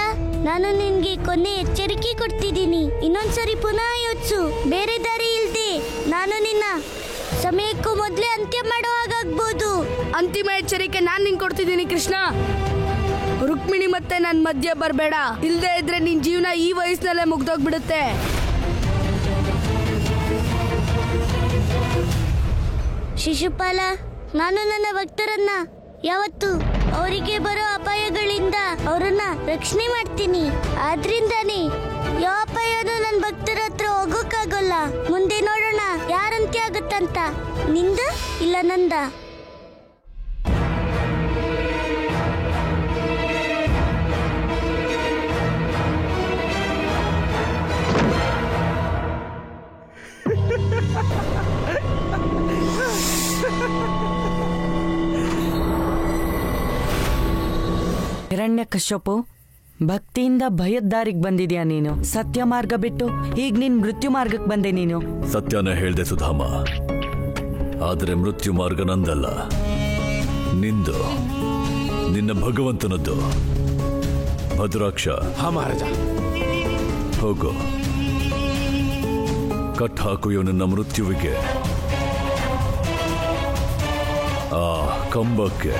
ನಾನು ನಿನ್ಗೆ ಕೊನೆ ಎಚ್ಚರಿಕೆ ಕೊಡ್ತಿದ್ದೀನಿ. ಇನ್ನೊಂದ್ಸರಿ ಪುನಃ ಯೋಚಿಸು. ಬೇರೆ ದಾರಿ ಇಲ್ದೆ ನಾನು ನಿನ್ನ ಸಮಯಕ್ಕೂ ಮೊದ್ಲೇ ಅಂತ್ಯ ಮಾಡೋ ಹಾಗಾಗ್ಬೋದು. ಅಂತಿಮ ಎಚ್ಚರಿಕೆ ನಾನ್ ನಿಂಗೆ ಕೊಡ್ತಿದ್ದೀನಿ ಕೃಷ್ಣ. ರುಕ್ಮಿಣಿ ಮತ್ತೆ ನನ್ ಮಧ್ಯೆ ಬರ್ಬೇಡ. ಇಲ್ದೇ ಇದ್ರೆ ನಿನ್ ಜೀವನ ಈ ವಯಸ್ಸಿನಲ್ಲೇ ಮುಗ್ದೋಗ್ಬಿಡುತ್ತೆ. ಶಿಶುಪಾಲ, ನಾನು ನನ್ನ ಭಕ್ತರನ್ನ ಯಾವತ್ತು ಅವರಿಗೆ ಬರೋ ಅಪಾಯಗಳಿಂದ ಅವರನ್ನ ರಕ್ಷಣೆ ಮಾಡ್ತೀನಿ. ಆದ್ರಿಂದಾನೇ ಯಾವ ಅಪಾಯನೂ ನನ್ನ ಭಕ್ತರ ಹತ್ರ ಹೋಗೋಕ್ಕಾಗಲ್ಲ. ಮುಂದೆ ನೋಡೋಣ ಯಾರಂತ್ಯ ಆಗುತ್ತಂತ, ನಿಂದ ಇಲ್ಲ ನಂದ. ಹಿರಣ್ಯಕಶ್ಯಪು, ಭಕ್ತಿಯಿಂದ ಭಯದ ದಾರಿಗೆ ಬಂದಿದ್ಯಾ ನೀನು. ಸತ್ಯ ಮಾರ್ಗ ಬಿಟ್ಟು ಈಗ ನೀನ್ ಮೃತ್ಯು ಮಾರ್ಗಕ್ಕೆ ಬಂದೆ ನೀನು. ಸತ್ಯನ ಹೇಳ್ದೆ ಸುಧಾಮ, ಆದರೆ ಮೃತ್ಯು ಮಾರ್ಗ ನಂದಲ್ಲ, ನಿಂದು, ನಿನ್ನ ಭಗವಂತನದ್ದು. ಭದ್ರಾಕ್ಷ. ಹಾ ಮಹಾರಾಜ. ಹೋಗು, ಕಟ್ ಹಾಕು ಇವನನ್ನ ಮೃತ್ಯುವಿಗೆ, ಆ ಕಂಬಕ್ಕೆ.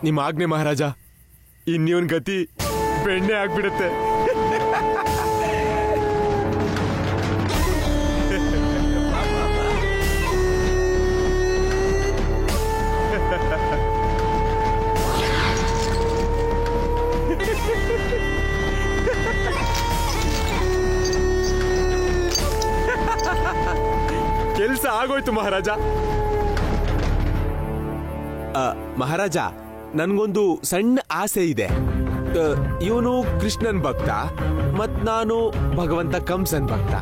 ನಿಮ್ಮ ಆಜ್ಞೆ ಮಹಾರಾಜ. ಇನ್ನಿವನ್ ಗತಿ ಬೆಣ್ಣೆ ಆಗ್ಬಿಡುತ್ತೆ. ಕೆಲಸ ಆಗೋಯ್ತು ಮಹಾರಾಜ. ಮಹಾರಾಜ, ನನ್ಗೊಂದು ಸಣ್ಣ ಆಸೆ ಇದೆ. ಇವನು ಕೃಷ್ಣನ್ ಭಕ್ತ ಮತ್ ನಾನು ಭಗವಂತ ಕಂಸನ್ ಭಕ್ತ.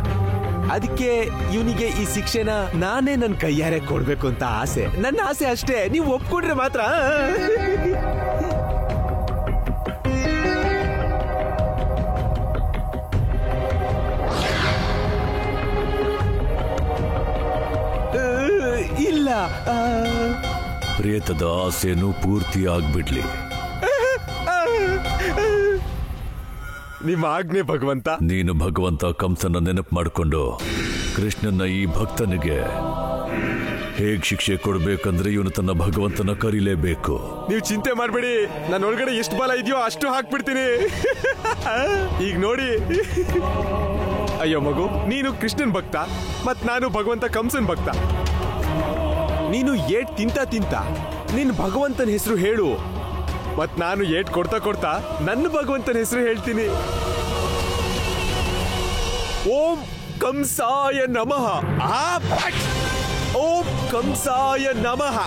ಅದಕ್ಕೆ ಇವನಿಗೆ ಈ ಶಿಕ್ಷೆನ ನಾನೇ ನನ್ನ ಕೈಯಾರೆ ಕೊಡ್ಬೇಕು ಅಂತ ಆಸೆ. ನನ್ನ ಆಸೆ ಅಷ್ಟೇ, ನೀವು ಒಪ್ಕೊಂಡ್ರೆ ಮಾತ್ರ. ಇಲ್ಲ, ಪ್ರೇತದ ಆಸೆನೂ ಪೂರ್ತಿ ಆಗ್ಬಿಡ್ಲಿ. ನಿಮ್ಮ ಆಜ್ಞೆ ಭಗವಂತ. ನೀನು ಭಗವಂತ ಕಂಸನ ನೆನಪು ಮಾಡಿಕೊಂಡು ಕೃಷ್ಣನ ಈ ಭಕ್ತನಿಗೆ ಹೇಗ್ ಶಿಕ್ಷೆ ಕೊಡ್ಬೇಕಂದ್ರೆ ಇವನು ತನ್ನ ಭಗವಂತನ ಕರೀಲೇಬೇಕು. ನೀವು ಚಿಂತೆ ಮಾಡಬೇಡಿ, ನನ್ನ ಒಳಗಡೆ ಎಷ್ಟು ಬಲ ಇದೆಯೋ ಅಷ್ಟು ಹಾಕ್ಬಿಡ್ತೀನಿ. ಈಗ ನೋಡಿ. ಅಯ್ಯೋ ಮಗು, ನೀನು ಕೃಷ್ಣನ್ ಭಕ್ತ ಮತ್ ನಾನು ಭಗವಂತ ಕಂಸನ್ ಭಕ್ತ. ನೀನು ಏಟ್ ತಿಂತ ನಿನ್ ಭಗವಂತನ ಹೆಸರು ಹೇಳು, ಮತ್ ನಾನು ಏಟ್ ಕೊಡ್ತಾ ನನ್ನ ಭಗವಂತನ ಹೆಸರು ಹೇಳ್ತೀನಿ. ಓಂ ಕಂಸಾಯ ನಮಃ. ಓಂ ಕಂಸಾಯ ನಮಃ.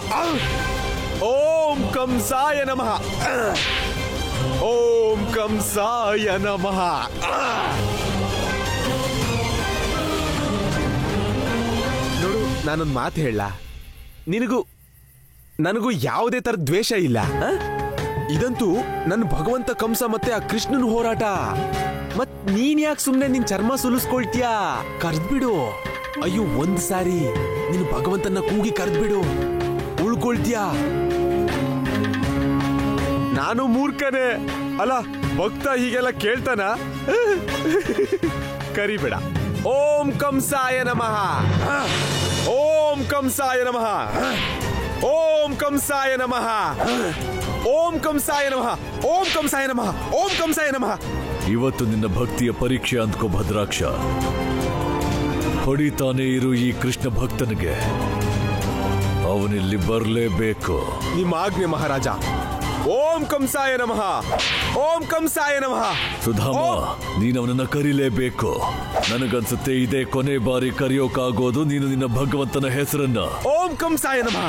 ಓಂ ಕಂಸಾಯ ನಮಃ. ಓಂ ಕಂಸಾಯ ನಮಃ. ನೋಡು, ನಾನೊಂದು ಮಾತು ಹೇಳ. ನನಗೂ ಯಾವುದೇ ತರ ದ್ವೇಷ ಇಲ್ಲ. ಇದಂತೂ ನನ್ನ ಭಗವಂತ ಕಂಸ ಮತ್ತೆ ಆ ಕೃಷ್ಣನ ಹೋರಾಟ. ಮತ್ ನೀನ್ ಯಾಕೆ ಸುಮ್ನೆ ನಿನ್ ಚರ್ಮ ಸುಲಿಸ್ಕೊಳ್ತೀಯಾ? ಕರ್ದ್ಬಿಡು. ಅಯ್ಯೋ, ಒಂದ್ ಸಾರಿ ನೀನು ಭಗವಂತನ ಕೂಗಿ ಕರ್ದ್ಬಿಡು, ಉಳ್ಕೊಳ್ತೀಯಾ. ನಾನು ಮೂರ್ಖನೇ ಅಲ್ಲ, ಭಕ್ತ ಹೀಗೆಲ್ಲ ಕೇಳ್ತಾನ? ಕರಿಬೇಡ. ಓಂ ಕಂಸಾಯ ನಮಃ. ಓಂ ಕಂಸಾಯ ನಮಃ. ಓಂ ಕಂಸಾಯ ನಮಃ. ಓಂ ಕಂಸಾಯ ನಮಃ. ಓಂ ಕಂಸಾಯ ನಮಃ. ಓಂ ಕಂಸಾಯ ನಮಃ. ಇವತ್ತು ನಿನ್ನ ಭಕ್ತಿಯ ಪರೀಕ್ಷೆ ಅಂದ್ಕೋ ಭದ್ರಾಕ್ಷ. ಹೊಡಿತಾನೆ ಇರು ಈ ಕೃಷ್ಣ ಭಕ್ತನಿಗೆ. ಅವನಿಲ್ಲಿ ಬರಲೇಬೇಕು. ನಿಮ್ಮ ಆಜ್ಞೆ ಮಹಾರಾಜ. ಓಂ ಕಂಸಾಯ ನಮಃ. ಓಂ ಕಂಸಾಯ ನಮಃ. ಸುಧಾಮ, ನೀನು ಅವನನ್ನ ಕರೀಲೇಬೇಕು. ನನಗನ್ಸುತ್ತೆ ಇದೇ ಕೊನೆ ಬಾರಿ ಕರೆಯೋಕಾಗೋದು ನೀನು ನಿನ್ನ ಭಗವಂತನ ಹೆಸರನ್ನ. ಓಂ ಕಂಸಾಯ ನಮಃ.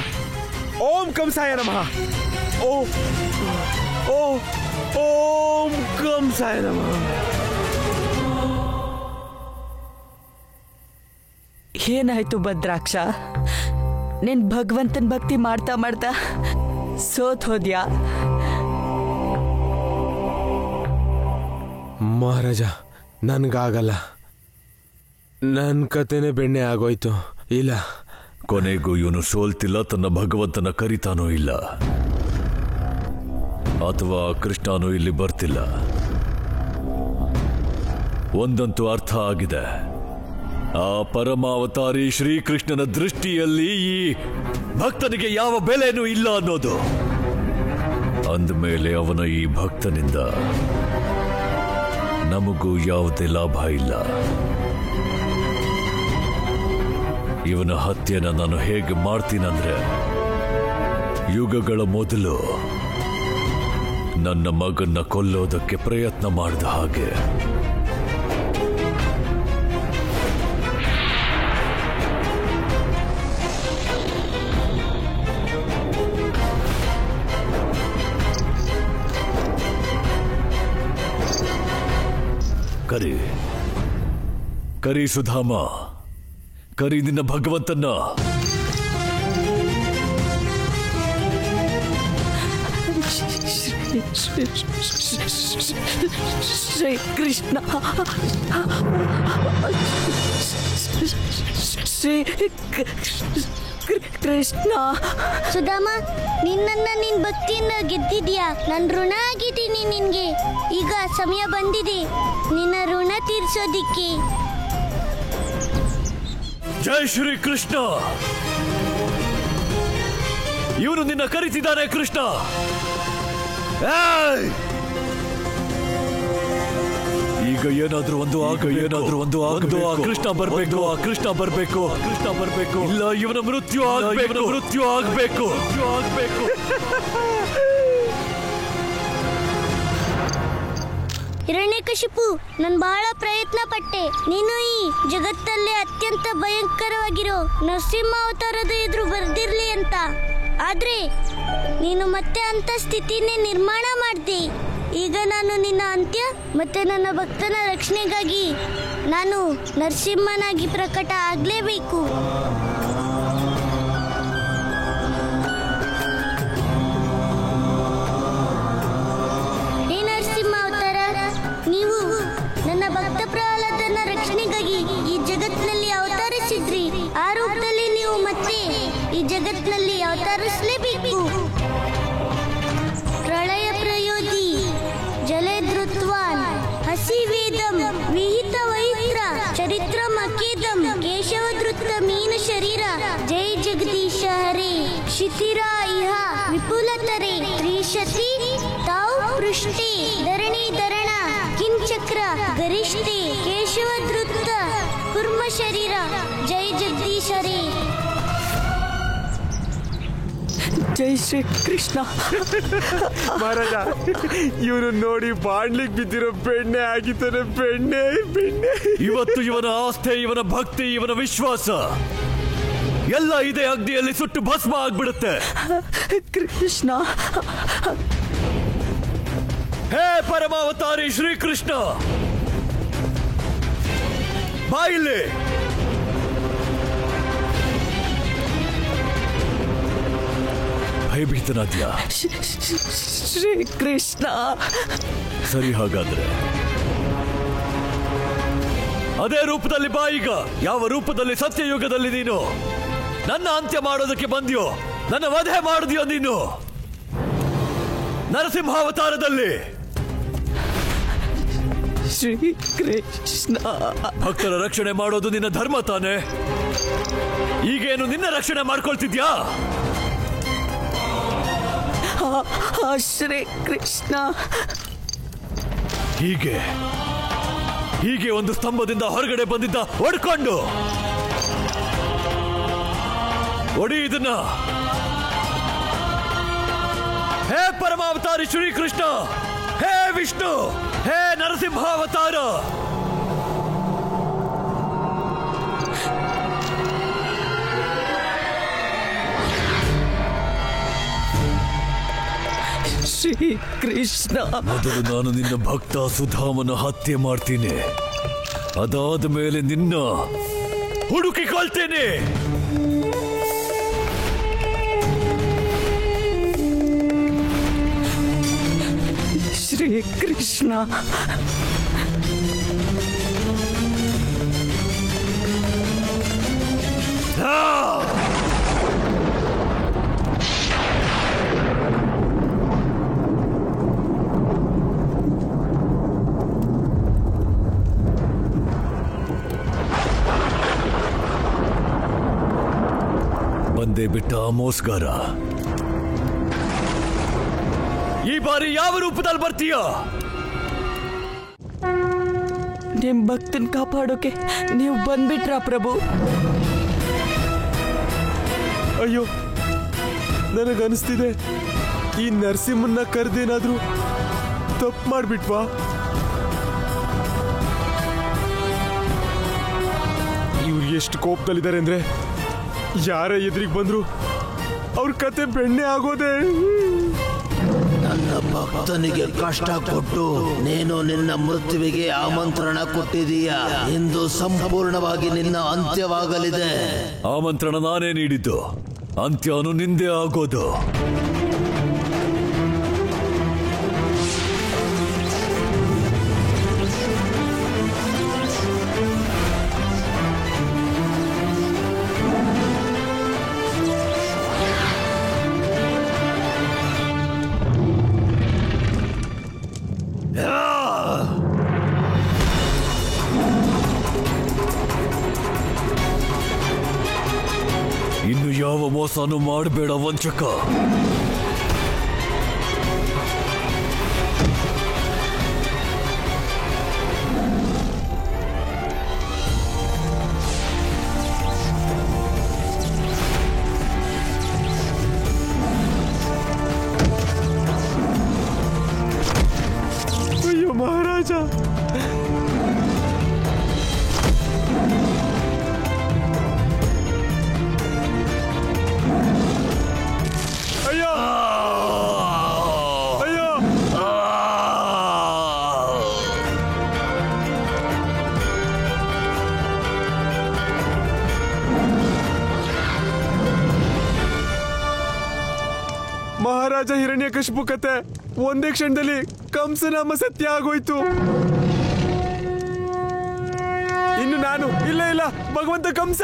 ಓಂ ಕಂಸಾಯ ನಮಃ. ಓಂ ಕಂಸಾಯ ನಮಃ. ಏನಾಯ್ತು ಭದ್ರಾಕ್ಷ? ನಿನ್ ಭಗವಂತನ ಭಕ್ತಿ ಮಾಡ್ತಾ ಸೋತ್ ಹೋದ್ಯಾ? ಮಹಾರಾಜ, ನನ್ಗಾಗಲ್ಲ. ನನ್ ಕತೆನೆ ಬೆಣ್ಣೆ ಆಗೋಯ್ತು. ಇಲ್ಲ, ಕೊನೆಗೂ ಇವನು ಸೋಲ್ತಿಲ್ಲ, ತನ್ನ ಭಗವಂತನ ಕರಿತಾನೂ ಇಲ್ಲ. ಅಥವಾ ಕೃಷ್ಣನೂ ಇಲ್ಲಿ ಬರ್ತಿಲ್ಲ. ಒಂದಂತೂ ಅರ್ಥ ಆಗಿದೆ, ಆ ಪರಮಾವತಾರಿ ಶ್ರೀಕೃಷ್ಣನ ದೃಷ್ಟಿಯಲ್ಲಿ ಈ ಭಕ್ತನಿಗೆ ಯಾವ ಬೆಲೆನೂ ಇಲ್ಲ ಅನ್ನೋದು. ಅಂದಮೇಲೆ ಅವನ ಈ ಭಕ್ತನಿಂದ ನಮಗೂ ಯಾವುದೇ ಲಾಭ ಇಲ್ಲ. ಇವನ ಹತ್ಯೆನ ನಾನು ಹೇಗೆ ಮಾಡ್ತೀನಂದ್ರೆ, ಯುಗಗಳ ಮೊದಲು ನನ್ನ ಮಗನ್ನ ಕೊಲ್ಲೋದಕ್ಕೆ ಪ್ರಯತ್ನ ಮಾಡಿದ ಹಾಗೆ. ಕರಿ ಸುಧಾಮ, ಕರಿ ನಿನ್ನ ಭಗವಂತನ. ಶ್ರೀ ಕೃಷ್ಣ, ಶ್ರೀ ಕೃಷ್ಣ. ಸುಧಾಮ, ನಿನ್ ಭಕ್ತಿಯಿಂದ ಗೆದ್ದಿದ್ಯಾ. ನನ್ ಋಣ ಆಗಿದ್ದೀನಿ ನಿನ್ಗೆ. ಈಗ ಸಮಯ ಬಂದಿದೆ ನಿನ್ನ ಋಣ ತೀರ್ಸೋದಿಕ್ಕೆ. ಜೈ ಶ್ರೀ ಕೃಷ್ಣ. ಇವನು ನಿನ್ನ ಕರೀತಿದ್ದಾನೆ ಕೃಷ್ಣ. ಈಗ ಏನಾದ್ರೂ ಒಂದು ಕೃಷ್ಣ ಬರ್ಬೇಕು ಇಲ್ಲ ಇವನ ಮೃತ್ಯು ಆಗ್ಬೇಕು ಹಿರಣ್ಯಕಶಿಪು, ನಾನು ಬಹಳ ಪ್ರಯತ್ನ ಪಟ್ಟೆ. ನೀನು ಈ ಜಗತ್ತಲ್ಲೇ ಅತ್ಯಂತ ಭಯಂಕರವಾಗಿರೋ ನರಸಿಂಹ ಅವತಾರದ ಎದುರು ಬರ್ದಿರ್ಲಿ ಅಂತ. ಆದ್ರೆ ನೀನು ಮತ್ತೆ ಅಂತ ಸ್ಥಿತಿನೇ ನಿರ್ಮಾಣ ಮಾಡ್ದೆ. ಈಗ ನಾನು ನಿನ್ನ ಅಂತ್ಯ ಮತ್ತೆ ನನ್ನ ಭಕ್ತನ ರಕ್ಷಣೆಗಾಗಿ ನಾನು ನರಸಿಂಹನಾಗಿ ಪ್ರಕಟ ಆಗ್ಲೇಬೇಕು. ನೀವು ನನ್ನ ಭಕ್ತ ಪ್ರಹ್ಲಾದನ ರಕ್ಷಣೆಗಾಗಿ ಈ ಜಗತ್ತಿನಲ್ಲಿ ಅವತರಿಸಿದ್ರಿ. ಆ ರೂಪದಲ್ಲಿ ನೀವು ಮತ್ತೆ ಈ ಜಗತ್ತಿನಲ್ಲಿ ಅವತರಿಸಲೇಬೇಕು. ಪ್ರಳಯ ಪ್ರಯೋಧಿ ಜಲಧೃತ್ವಾನ್ ಹಸಿವೇದಂ ವಿಹಿತ ವೈತ್ರ ಚರಿತ್ರಂ ಅಕೇದಂ ಕೇಶವಧೃತ ಮೀನ ಶರೀರ ಜೈ ಜಗದೀಶ ಹರೇ ಶಿಥಿರ ಇಹ ವಿಪುಲತರೆ ತ್ರಿಶತಿ ತೌ ಪೃಷ್ಠೆ ಧರಣಿ ಧರಣ ಕಿಂಚಕ್ರ ಗರಿಷ್ಠೆ ಕೇಶವಧೃತ ಕುರ್ಮ ಶರೀರ ಜೈ ಜಗದೀಶ ಹರೇ. ಜೈ ಶ್ರೀ ಕೃಷ್ಣ. ಮಹಾರಾಜ, ಇವನು ನೋಡಿ ಬಾಣ್ಲಿಗ್ ಬಿದ್ದಿರೋ ಬೆಣ್ಣೆ ಆಗಿದ್ದಾನೆ. ಬೆಣ್ಣೆ ಇವತ್ತು ಇವನ ಆಸ್ಥೆ, ಇವನ ಭಕ್ತಿ, ಇವನ ವಿಶ್ವಾಸ ಎಲ್ಲ ಇದೇ ಅಗ್ನಿಯಲ್ಲಿ ಸುಟ್ಟು ಭಸ್ಮ ಆಗ್ಬಿಡುತ್ತೆ. ಕೃಷ್ಣ. ಹೇ ಪರಮಾವತಾರಿ ಶ್ರೀಕೃಷ್ಣ, ಬಾಯಿಲೆ. ಭಯಭೀತನಾದ್ಯಾ? ಶ್ರೀಕೃಷ್ಣ. ಸರಿ, ಹಾಗಾದ್ರೆ ಅದೇ ರೂಪದಲ್ಲಿ ಬಾ. ಈಗ ಯಾವ ರೂಪದಲ್ಲಿ ಸತ್ಯಯುಗದಲ್ಲಿ ನೀನು ನನ್ನ ಅಂತ್ಯ ಮಾಡೋದಕ್ಕೆ ಬಂದ್ಯೋ, ನನ್ನ ವಧೆ ಮಾಡಿದ್ಯೋ ನೀನು ನರಸಿಂಹಾವತಾರದಲ್ಲಿ. ಶ್ರೀಕೃಷ್ಣ. ಭಕ್ತರ ರಕ್ಷಣೆ ಮಾಡೋದು ನಿನ್ನ ಧರ್ಮ ತಾನೆ? ಈಗೇನು ನಿನ್ನ ರಕ್ಷಣೆ ಮಾಡ್ಕೊಳ್ತಿದ್ಯಾ? ಶ್ರೀಕೃಷ್ಣ. ಹೀಗೆ ಒಂದು ಸ್ತಂಭದಿಂದ ಹೊರಗಡೆ ಬಂದಿದ್ದ ಹೊಡ್ಕೊಂಡು ಒಡಿ ಇದನ್ನ. ಹೇ ಪರಮಾವತಾರಿ ಶ್ರೀಕೃಷ್ಣ, ಹೇ ವಿಷ್ಣು, ಹೇ ನರಸಿಂಹಾವತಾರ, ಶ್ರೀಕೃಷ್ಣ. ಮೊದಲು ನಾನು ನಿನ್ನ ಭಕ್ತ ಸುಧಾಮನ ಹತ್ಯೆ ಮಾಡ್ತೀನಿ. ಅದಾದ ಮೇಲೆ ನಿನ್ನ ಹುಡುಕಿಕೊಳ್ತೇನೆ. ಶ್ರೀಕೃಷ್ಣ. ಬಂದೇ ಬಿಟ್ಟ ಮೋಸ್ಗಾರ. ಈ ಬಾರಿ ಯಾವ ರೂಪದಲ್ಲಿ ಬರ್ತೀಯ? ನಿಮ್ ಭಕ್ತನ್ ಕಾಪಾಡೋಕೆ ನೀವು ಬಂದ್ಬಿಟ್ರಾ ಪ್ರಭು? ಅಯ್ಯೋ, ನನಗನ್ನಿಸ್ತಿದೆ ಈ ನರಸಿಂಹನ್ನ ಕರೆದೇನಾದ್ರೂ ತಪ್ಪು ಮಾಡ್ಬಿಟ್ವಾ? ಇವ್ರು ಎಷ್ಟು ಕೋಪದಲ್ಲಿದ್ದಾರೆ ಅಂದ್ರೆ ಯಾರ ಎದುರಿಗೆ ಬಂದ್ರು ಅವ್ರ ಕತೆ ಬೆಣ್ಣೆ ಆಗೋದೆ. ನನ್ನ ಭಕ್ತನಿಗೆ ಕಷ್ಟ ಕೊಟ್ಟು ನೀನು ನಿನ್ನ ಮೃತ್ಯುವಿಗೆ ಆಮಂತ್ರಣ ಕೊಟ್ಟಿದೀಯ. ಇಂದು ಸಂಪೂರ್ಣವಾಗಿ ನಿನ್ನ ಅಂತ್ಯವಾಗಲಿದೆ. ಆಮಂತ್ರಣ ನಾನೇ ನೀಡಿದ್ದು, ಅಂತ್ಯನು ನಿಂದೆ ಆಗೋದು. ಇನ್ನು ಯಾವ ಮೋಸನೂ ಮಾಡಬೇಡ ವಂಚಕ. ಮಹಾರಾಜ ಹಿರಣ್ಯಕಶಿಪು ಕತೆ ಒಂದೇ ಕ್ಷಣದಲ್ಲಿ ಕಂಸನಾಮ ಸತ್ಯ ಆಗೋಯ್ತು. ಇನ್ನು ನಾನು ಇಲ್ಲ ಭಗವಂತ ಕಂಸ